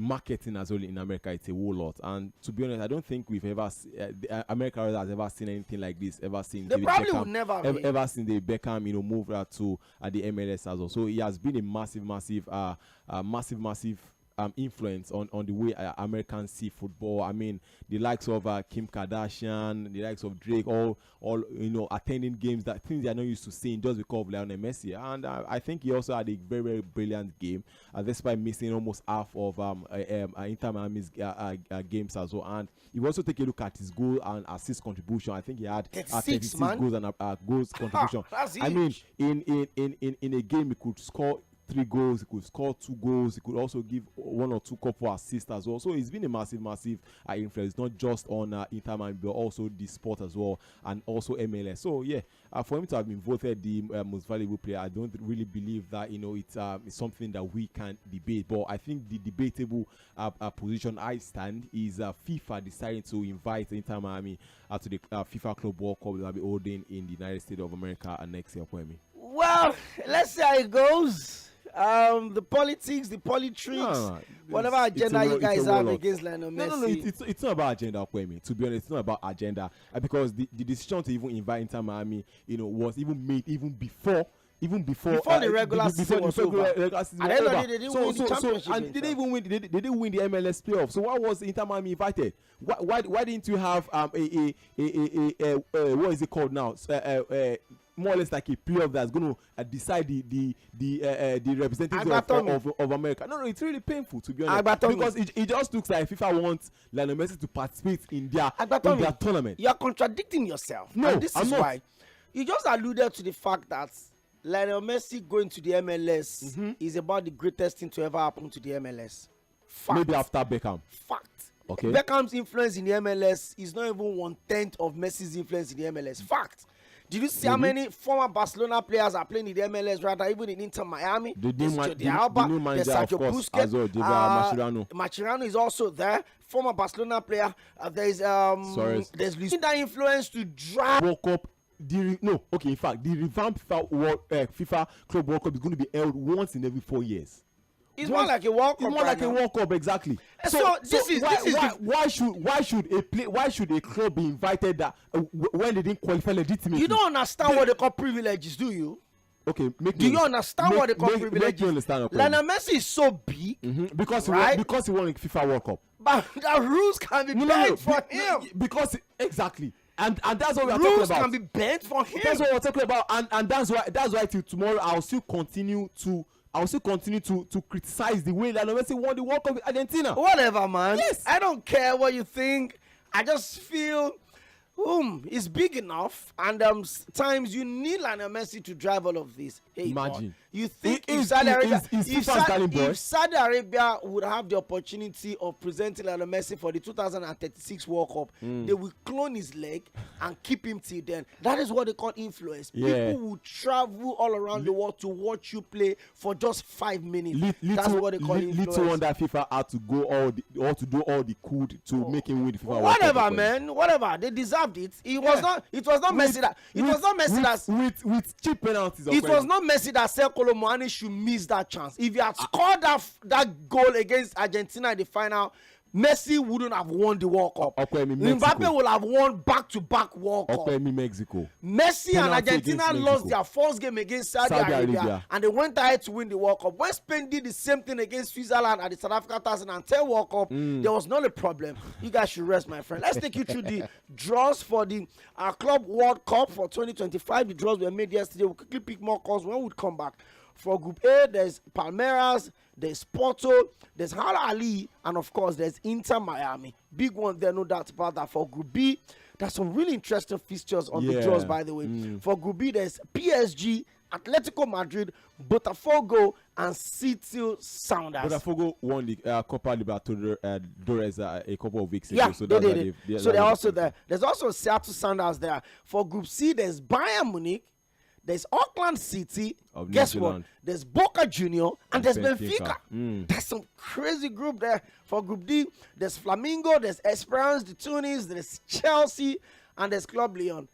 G: marketing as well in America, it's a whole lot. And to be honest, I don't think we've ever America has ever seen anything like this. Ever seen
F: they
G: David
F: probably
G: Beckham,
F: would never
G: ever seen the Beckham move to the MLS as well. So he has been a massive influence on the way Americans see football. I mean, the likes of Kim Kardashian, the likes of Drake, all attending games, that things they are not used to seeing just because of Lionel Messi. And I think he also had a very, very brilliant game, despite missing almost half of Inter Miami's games as well. And if you also take a look at his goal and assist contribution, I think he had 36 goals and goals contribution. I mean, in a game he could score 3 goals, he could score 2 goals, he could also give 1 or 2 couple assists as well. So it's been a massive influence, not just on Inter Miami, but also the sport as well, and also MLS. So yeah, for him to have been voted the most valuable player, I don't really believe that it's something that we can debate. But I think the debatable position I stand is FIFA deciding to invite Inter Miami to the FIFA Club World Cup that will be holding in the United States of America next year.
F: Well, let's see how it goes. The politics, the polytrics, whatever agenda you guys have against Lionel Messi.
G: No, it's not about agenda, Kwame. To be honest, it's not about agenda, because the decision to even invite Inter Miami, was even made before the regular season was over. And then they didn't win the championship. And they didn't win the MLS playoff. So why was Inter Miami invited? Why didn't you have what is it called now? More or less like a playoff that's going to decide the representatives of America. No, it's really painful, to be honest, because it just looks like FIFA wants Lionel Messi to participate in their tournament.
F: You're contradicting yourself. No, and this is why you just alluded to the fact that Lionel Messi going to the MLS is about the greatest thing to ever happen to the MLS. Fact.
G: Maybe after Beckham.
F: Fact.
G: Okay.
F: Beckham's influence in the MLS is not even 1/10 of Messi's influence in the MLS. Fact. Did you see how many former Barcelona players are playing in the MLS, rather even in Inter Miami? There's Jordi Alba, there's Sergio Busquets, Mascherano is also there, former Barcelona player. There's Luis. That influence to drive
G: World Cup. In fact, the revamped FIFA Club World Cup is going to be held once in every 4 years.
F: It's more like a World Cup.
G: It's more like a World Cup, exactly. Why should a club be invited that when they didn't qualify legitimately?
F: You don't understand what they call privileges, do you?
G: Okay,
F: do you understand what they call privileges?
G: Make you understand. Okay.
F: Lionel Messi is so big
G: because he won a FIFA World Cup.
F: But the rules can be bent for him.
G: Because exactly. And that's what we are
F: talking
G: about.
F: Rules can be bent for him.
G: That's what we're talking about, and that's why till tomorrow I'll still continue to criticize the way Lionel Messi won the World Cup with Argentina.
F: Whatever, man.
G: Yes.
F: I don't care what you think. I just feel it's big enough, and times you need Lionel Messi to drive all of this. Hey,
G: imagine.
F: God, you think if Saudi Arabia would have the opportunity of presenting Lionel Messi for the 2036 World Cup, they will clone his leg and keep him till then. That is what they call influence.
G: Yeah.
F: People will travel all around the world to watch you play for just 5 minutes. That's what they call influence.
G: Little wonder FIFA had to go to do all the could to make him win the FIFA World Cup.
F: Whatever, man. Whatever. They deserved it. It was not Messi that. It was not Messi that.
G: With cheap penalties.
F: It was not Messi that sᴘᴏʀᴛs should miss that chance. If he had scored that goal against Argentina in the final, Messi wouldn't have won the World Cup. Mbappe would have won back-to-back World Cup.
G: Mexico.
F: Messi and Argentina lost their first game against Saudi Arabia, and they went ahead to win the World Cup. When Spain did the same thing against Switzerland at the South Africa 2010 World Cup, there was not a problem. You guys should rest, my friend. Let's take you through the draws for the Club World Cup for 2025. The draws were made yesterday. We'll quickly pick more calls when we come back. For Group A, there's Palmeiras, there's Porto, there's Al Ahly, and of course, there's Inter Miami. Big one there, no doubt about that. For Group B, there's some really interesting fixtures on the draws, by the way. For Group B, there's PSG, Atletico Madrid, Botafogo, and Seattle Sounders.
G: Botafogo won the Copa Libertadores a couple of weeks ago.
F: Yeah, so they did it. So they're also there. There's also Seattle Sounders there. For Group C, there's Bayern Munich, there's Auckland City. Guess what? There's Boca Junior and there's Benfica. That's some crazy group there. For Group D, there's Flamengo, there's Esperance de Tunis, there's Chelsea, and there's Club Lyon.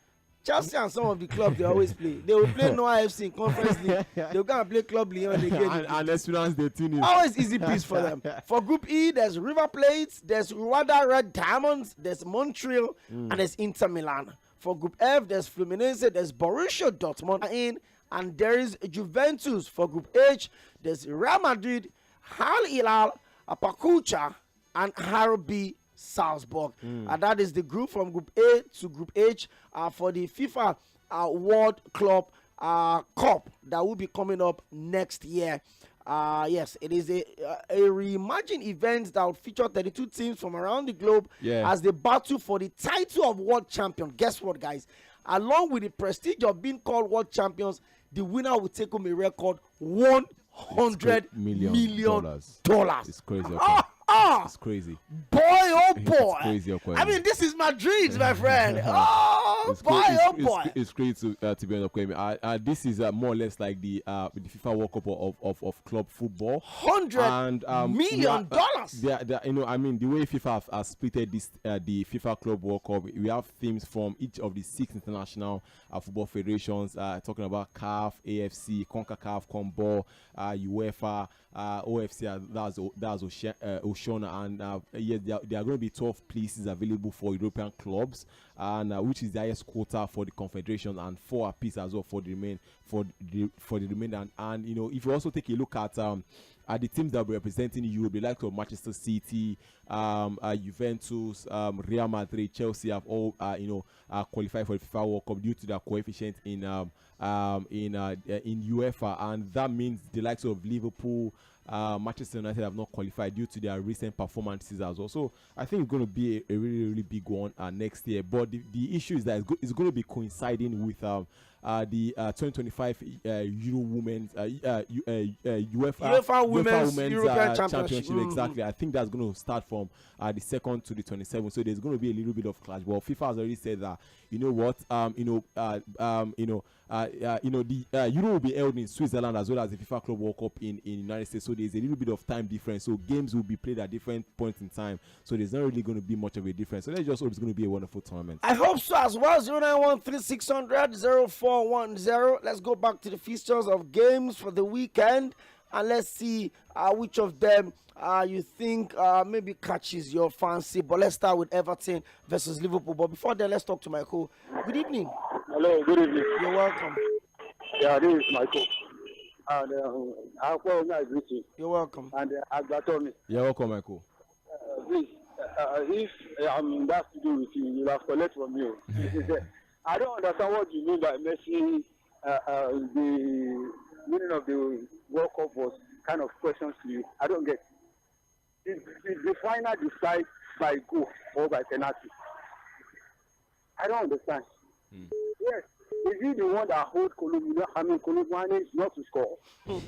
F: Chelsea and some of the clubs they always play. They will play Noah FC in Conference League. They'll go and play Club Lyon again.
G: and Esperance de Tunis.
F: Always easy piece for them. For Group E, there's River Plate, there's Rwanda Red Diamonds, there's Montreal, and there's Inter Milan. For Group F, there's Fluminense, there's Borussia Dortmund, and there is Juventus. For Group H, there's Real Madrid, Al Hilal, Pachuca, and RB Salzburg. And that is the group from Group A to Group H for the FIFA World Club Cup that will be coming up next year. Yes, it is a reimagined event that will feature 32 teams from around the globe as they battle for the title of world champion. Guess what, guys? Along with the prestige of being called world champions, the winner will take home a record $100 million.
G: It's crazy. It's crazy.
F: Boy, oh boy.
G: It's crazy.
F: I mean, this is my dreams, my friend. Oh, boy, oh boy.
G: It's crazy to be honest. This is more or less like the FIFA World Cup of club football.
F: $100 million.
G: I mean, the way FIFA has splitted this, the FIFA Club World Cup, we have teams from each of the 6 international football federations. Talking about CAF, AFC, CONCACAF, CONMEBOL, UEFA, OFC. That's Oceania, and yes, there are going to be 12 places available for European clubs, and which is the highest quota for the confederation, and 4 apiece as well for the remainder. And you know, if you also take a look at the teams that will be representing Europe, the likes of Manchester City, Juventus, Real Madrid, Chelsea have all qualified for the FIFA World Cup due to their coefficient in UEFA, and that means the likes of Liverpool, Manchester United have not qualified due to their recent performances as well. So I think it's going to be a really, really big one next year. But the issue is that it's going to be coinciding with the 2025 Euro Women's UEFA Women's European Championship. Exactly. I think that's going to start from the 2nd to the 27th. So there's going to be a little bit of clash. But FIFA has already said that, you know what, the Euro will be held in Switzerland as well as the FIFA Club World Cup in the United States. So there's a little bit of time difference. So games will be played at different points in time. So there's not really going to be much of a difference. So let's just hope it's going to be a wonderful tournament.
F: I hope so as well. 0913-600-0410. Let's go back to the fixtures of games for the weekend, and let's see which of them you think maybe catches your fancy. But let's start with Everton versus Liverpool. But before that, let's talk to Michael. Good evening.
Q: Hello, good evening.
F: You're welcome.
Q: Yeah, this is Michael. And I greet you.
F: You're welcome.
Q: And Agbatomi.
G: You're welcome, Michael.
Q: Please, if I'm in that studio with you, you'll have collect from you. I don't understand what you mean by Messi. The winning of the World Cup was kind of questions to you. I don't get it. The final decides by goal or by penalty. I don't understand. Yes, is he the one that holds Koulibaly not to score? For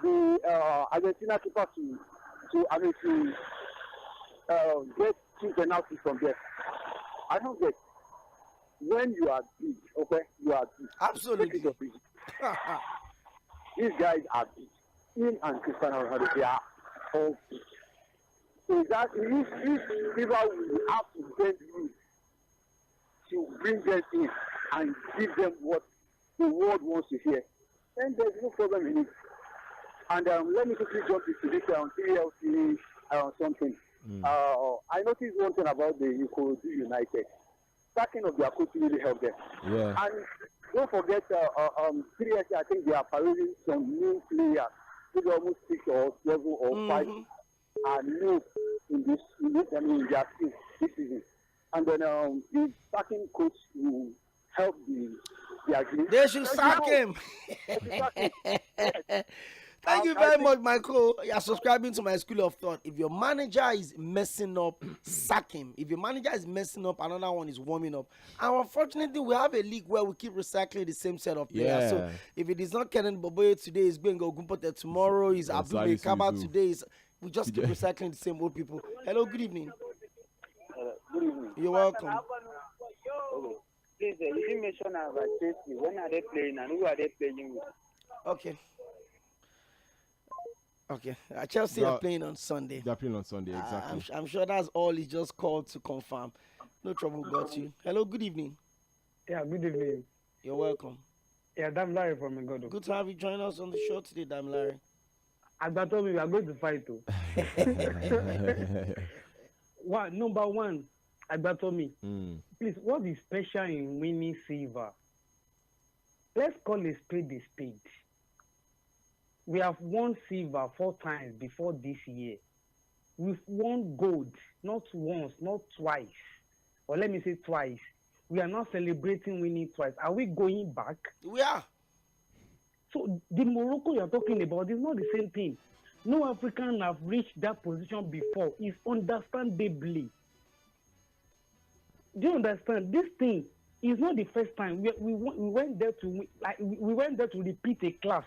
Q: the Argentina keeper to get 2 penalties from there. I don't get. When you are big, okay, you are big.
F: Absolutely.
Q: These guys are big. Him and Cristiano Ronaldo, they are all big. So that if people will have to bend you to bring them in and give them what the world wants to hear, then there's no problem in it. And let me quickly jump into this TLC something. I noticed one thing about the Yᴏ̀ɪr United. Sacking of their coach really helped them.
G: Yeah.
Q: And don't forget, seriously, I think they are parading some new players. Maybe almost 6 or 7 or 5 are new in their team this season. And then this sacking coach will help their team.
F: They should sack him. Thank you very much, Michael. You are subscribing to my school of thought. If your manager is messing up, sack him. If your manager is messing up, another one is warming up. And unfortunately, we have a league where we keep recycling the same set of players.
G: Yeah.
F: So if it is not Kenan Boboye today, it's going to Gumpote tomorrow, is Abdul Kaba today. We just keep recycling the same old people. Hello, good evening.
Q: Good evening.
F: You're welcome.
Q: Okay. Please, you didn't mention about Chelsea. When are they playing and who are they playing with?
F: Okay. Chelsea are playing on Sunday.
G: They're playing on Sunday, exactly.
F: I'm sure that's all. He just called to confirm. No trouble, got you. Hello, good evening.
R: Yeah, good evening.
F: You're welcome.
R: Yeah, Dam Larry from Ngodo.
F: Good to have you join us on the show today, Dam Larry.
R: Agbatomi, we are going to fight too. Number one, Agbatomi. Please, what is special in winning silver? Let's call a spade a spade. we have won silver 4 times before this year. We've won gold not once, not twice, or let me say twice. We are not celebrating winning twice. Are we going back?
F: We are.
R: So the Morocco you're talking about is not the same thing. No African have reached that position before. It's understandably. Do you understand? This thing is not the first time. We went there to we went there to repeat a class.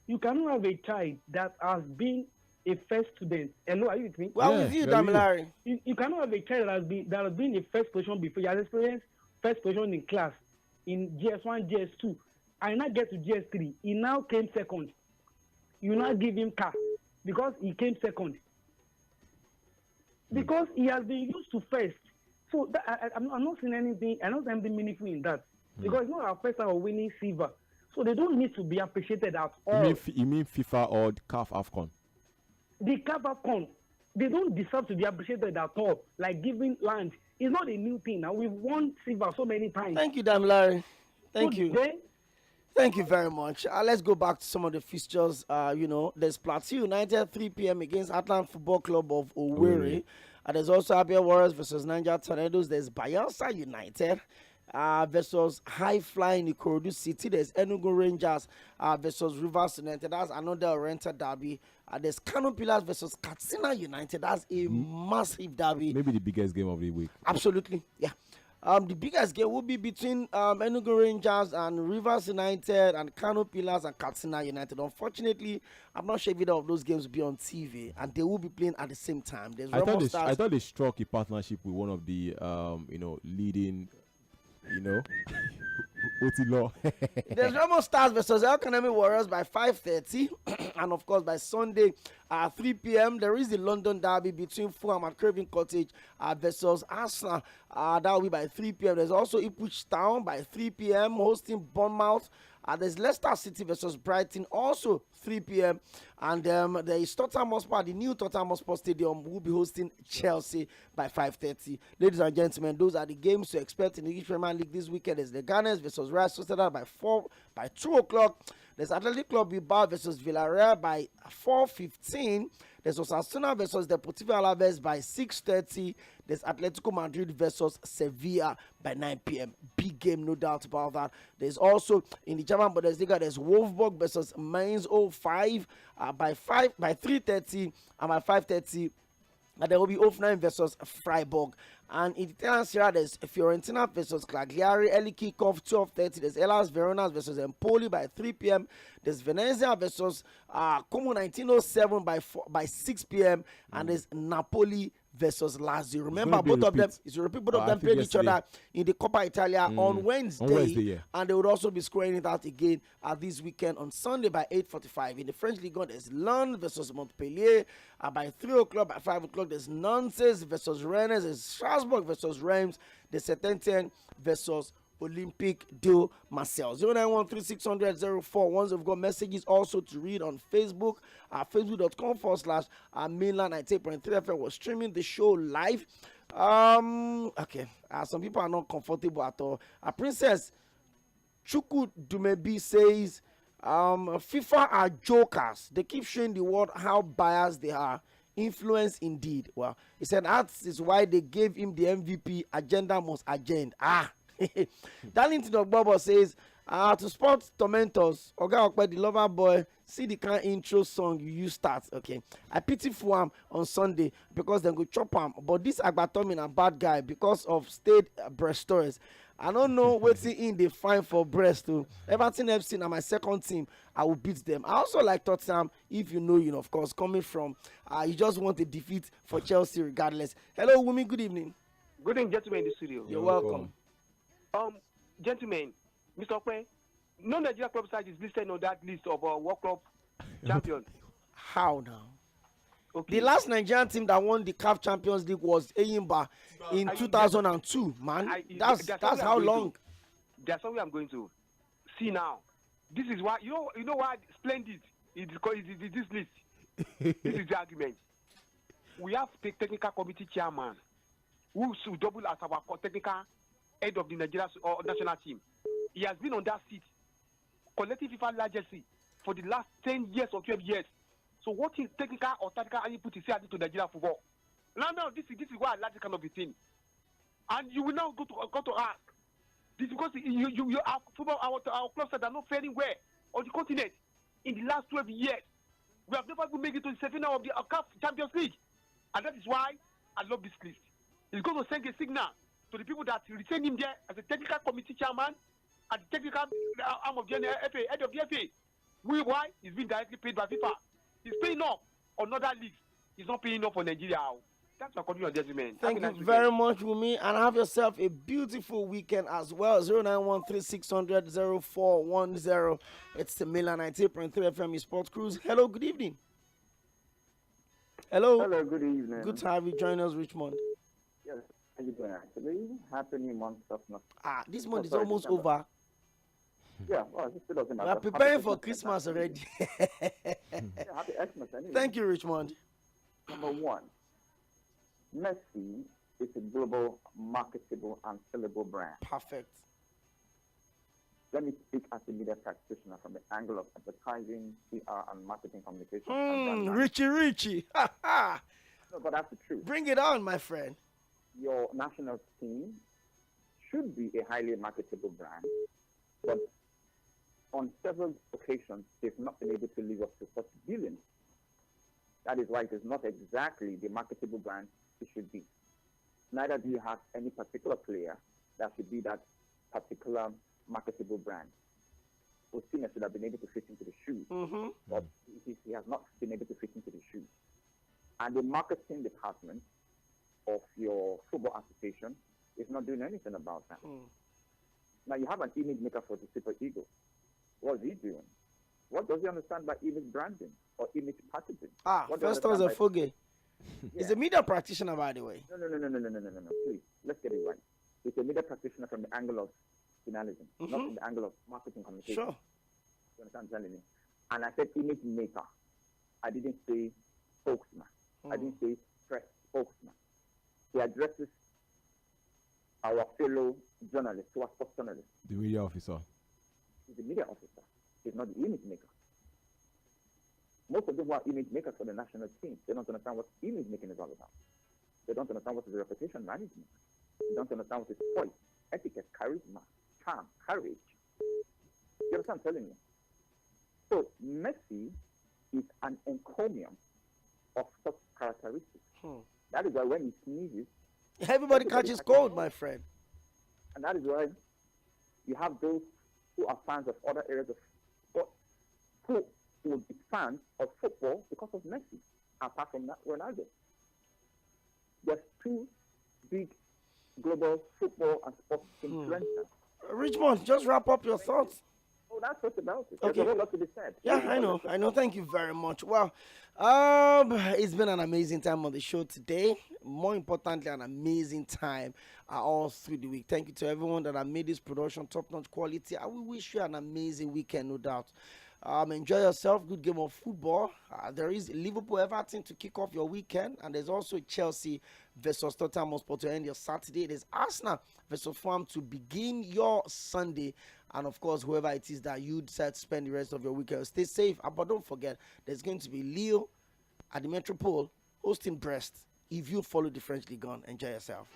R: You cannot have a child that has been a first student. Hello, are you with me?
F: Well, with you, Damilare.
R: You cannot have a child that has been in first position before. You have experienced first position in class in GS1, GS2. I now get to GS3. He now came second. You now give him car because he came second. Because he has been used to first. So I'm not seeing anything. I'm not seeing anything meaningful in that. Because it's not our first time of winning silver. So they don't need to be appreciated at all.
G: You mean FIFA or CAF AFCON?
R: The CAF AFCON, they don't deserve to be appreciated at all. Like giving land. It's not a new thing. Now we've won silver so many times.
F: Thank you, Damilare. Thank you.
R: Today,
F: Thank you very much. Let's go back to some of the fixtures. There's Plateau United 3 p.m. against Atlanta Football Club of Owerri. There's also Abia Warriors versus Niger Tornadoes. There's Bayelsa United versus High Flying Ikorodu City. There's Enugu Rangers versus Rivers United. That's another oriented derby. There's Kano Pillars versus Katsina United. That's a massive derby.
G: Maybe the biggest game of the week.
F: Absolutely, yeah. The biggest game will be between Enugu Rangers and Rivers United and Kano Pillars and Katsina United. Unfortunately, I'm not sure if either of those games will be on TV, and they will be playing at the same time. There's
G: I thought they struck a partnership with one of the leading Otilo.
F: There's Remo Stars versus El Kanemi Warriors by 5:30, and of course by Sunday at 3 p.m. there is the London derby between Fulham and Craven Cottage versus Arsenal. That will be by 3 p.m. There's also Ipswich Town by 3 p.m. hosting Bournemouth. There's Leicester City versus Brighton, also 3 p.m. And there is Tottenham Hotspur, the new Tottenham Hotspur Stadium will be hosting Chelsea by 5:30. Ladies and gentlemen, those are the games to expect in the English Premier League this weekend. There's the Gunners versus Real Sociedad by 2 o'clock. There's Athletic Club Bilbao versus Villarreal by 4:15. There's Osasuna versus Deportivo Alaves by 6:30. There's Atletico Madrid versus Sevilla by 9 p.m. Big game, no doubt about that. There's also in the German Bundesliga, there's Wolfsburg versus Mainz 05 by 3:30, and by 5:30. And there will be Hoffenheim versus Freiburg. And in the Italian Serie A, there's Fiorentina versus Cagliari. Early kickoff 12:30. There's Hellas Verona versus Empoli by 3 p.m. There's Venezia versus Como 1907 by 6 p.m. And there's Napoli versus Lazio. Remember, both of them played each other in the Coppa Italia on Wednesday. And they would also be scoring it out again this weekend on Sunday by 8:45. In the French Ligue 1, there's Lens versus Montpellier by 3 o'clock. By 5 o'clock, there's Nantes versus Rennes. There's Strasbourg versus Reims. There's Saint-Étienne versus Olympique de Marseille. 091360004. We've got messages also to read on Facebook. Facebook.com/mainland 98.3 FM. We're streaming the show live. Okay. Some people are not comfortable at all. Princess Chuku Dumebi says FIFA are jokers. They keep showing the world how biased they are. Influence indeed. Well, he said that is why they gave him the MVP. Agenda must agenda. Darlington Bobo says to spot tomatoes, Oga Okpe, the lover boy, see the kind of intro song you start. Okay, I pity for him on Sunday because they go chop him. But this Agbatomin a bad guy because of state breast stories. I don't know what's in the fine for breast too. Everton FC na my second team. I will beat them. I also like Tottenham. If you know, of course, coming from you just want a defeat for Chelsea regardless. Hello, Wumi. Good evening.
O: Good evening, gentlemen in the studio.
F: You're welcome.
O: Gentlemen, Mr. Okwe, no Nigeria club side is listed on that list of World Cup champions.
F: How now?
O: Okay.
F: The last Nigerian team that won the CAF Champions League was Eyimba in 2002. Man, that's how long.
O: That's somewhere I'm going to. See now, this is why you know why splendid it is this list. This is the argument. We have the technical committee chairman who should double as our technical head of the Nigeria national team. He has been on that seat, collecting FIFA legacy for the last 10 years or 12 years. So what is technical or tactical input is added to Nigeria football? Now, this is why I like this kind of a thing. And you will now go to ask. This is because you have football, our clubs that are not faring well on the continent in the last 12 years. We have never been made it to the semi-final of the CAF Champions League. And that is why I love this list. It's going to send a signal to the people that retain him there as a technical committee chairman and the technical arm of the FA, head of the FA. Why? He's being directly paid by FIFA. He's paying off on other leagues. He's not paying off for Nigeria. That's my conclusion, gentlemen.
F: Thank you very much, Wumi, and have yourself a beautiful weekend as well. 09136000410. It's the Milan 98.3 FM Sports Cruise. Hello, good evening. Hello.
S: Hello, good evening.
F: Good to have you join us, Richmond.
S: Yes, how you doing actually? Happy new month of
F: this month is almost over.
S: Yeah, well, it still doesn't matter.
F: We are preparing for Christmas already.
S: Happy Xmas anyway.
F: Thank you, Richmond.
S: Number one, Messi is a global, marketable, and sellable brand.
F: Perfect.
S: Let me speak as a media practitioner from the angle of advertising, PR, and marketing communication.
F: Richie.
S: No, but that's the truth.
F: Bring it on, my friend.
S: Your national team should be a highly marketable brand, but on several occasions, they've not been able to live up to such billions. That is why it is not exactly the marketable brand it should be. Neither do you have any particular player that should be that particular marketable brand. Osimhen should have been able to fit into the shoes, but he has not been able to fit into the shoes. And the marketing department of your football association is not doing anything about that. Now you have an image maker for the Super Eagles. What is he doing? What does he understand by image branding or image packaging?
F: First was a Foge. He's a media practitioner, by the way.
S: No. Please, let's get it right. He's a media practitioner from the angle of journalism, not from the angle of marketing communication.
F: Sure.
S: You understand what I'm telling you? And I said image maker. I didn't say spokesman. I didn't say press spokesman. He addresses our fellow journalists, our sports journalists.
G: The media officer.
S: He's the media officer. He's not the image maker. Most of them are image makers for the national team. They don't understand what image making is all about. They don't understand what is reputation management. They don't understand what is choice, etiquette, charisma, charm, courage. You understand what I'm telling you? So Messi is an encomium of such characteristics. That is why when he sneezes,
F: everybody catches cold, my friend.
S: And that is why you have those who are fans of other areas of sport who would be fans of football because of Messi, apart from that, Ronaldo. There's two big global football and sports influencers.
F: Richmond, just wrap up your thoughts.
S: Oh, that's just about it.
F: Okay.
S: There's a whole lot to be said.
F: Yeah, I know. Thank you very much. Well, it's been an amazing time on the show today. More importantly, an amazing time all through the week. Thank you to everyone that have made this production top-notch quality. I will wish you an amazing weekend, no doubt. Enjoy yourself. Good game of football. There is Liverpool Everton to kick off your weekend, and there's also Chelsea versus Tottenham Hotspur to end your Saturday. There's Arsenal versus Fulham to begin your Sunday, and of course, whoever it is that you decide to spend the rest of your weekend, stay safe. But don't forget, there's going to be Lille at the Metropole hosting Brest. If you follow the French Ligue 1, enjoy yourself.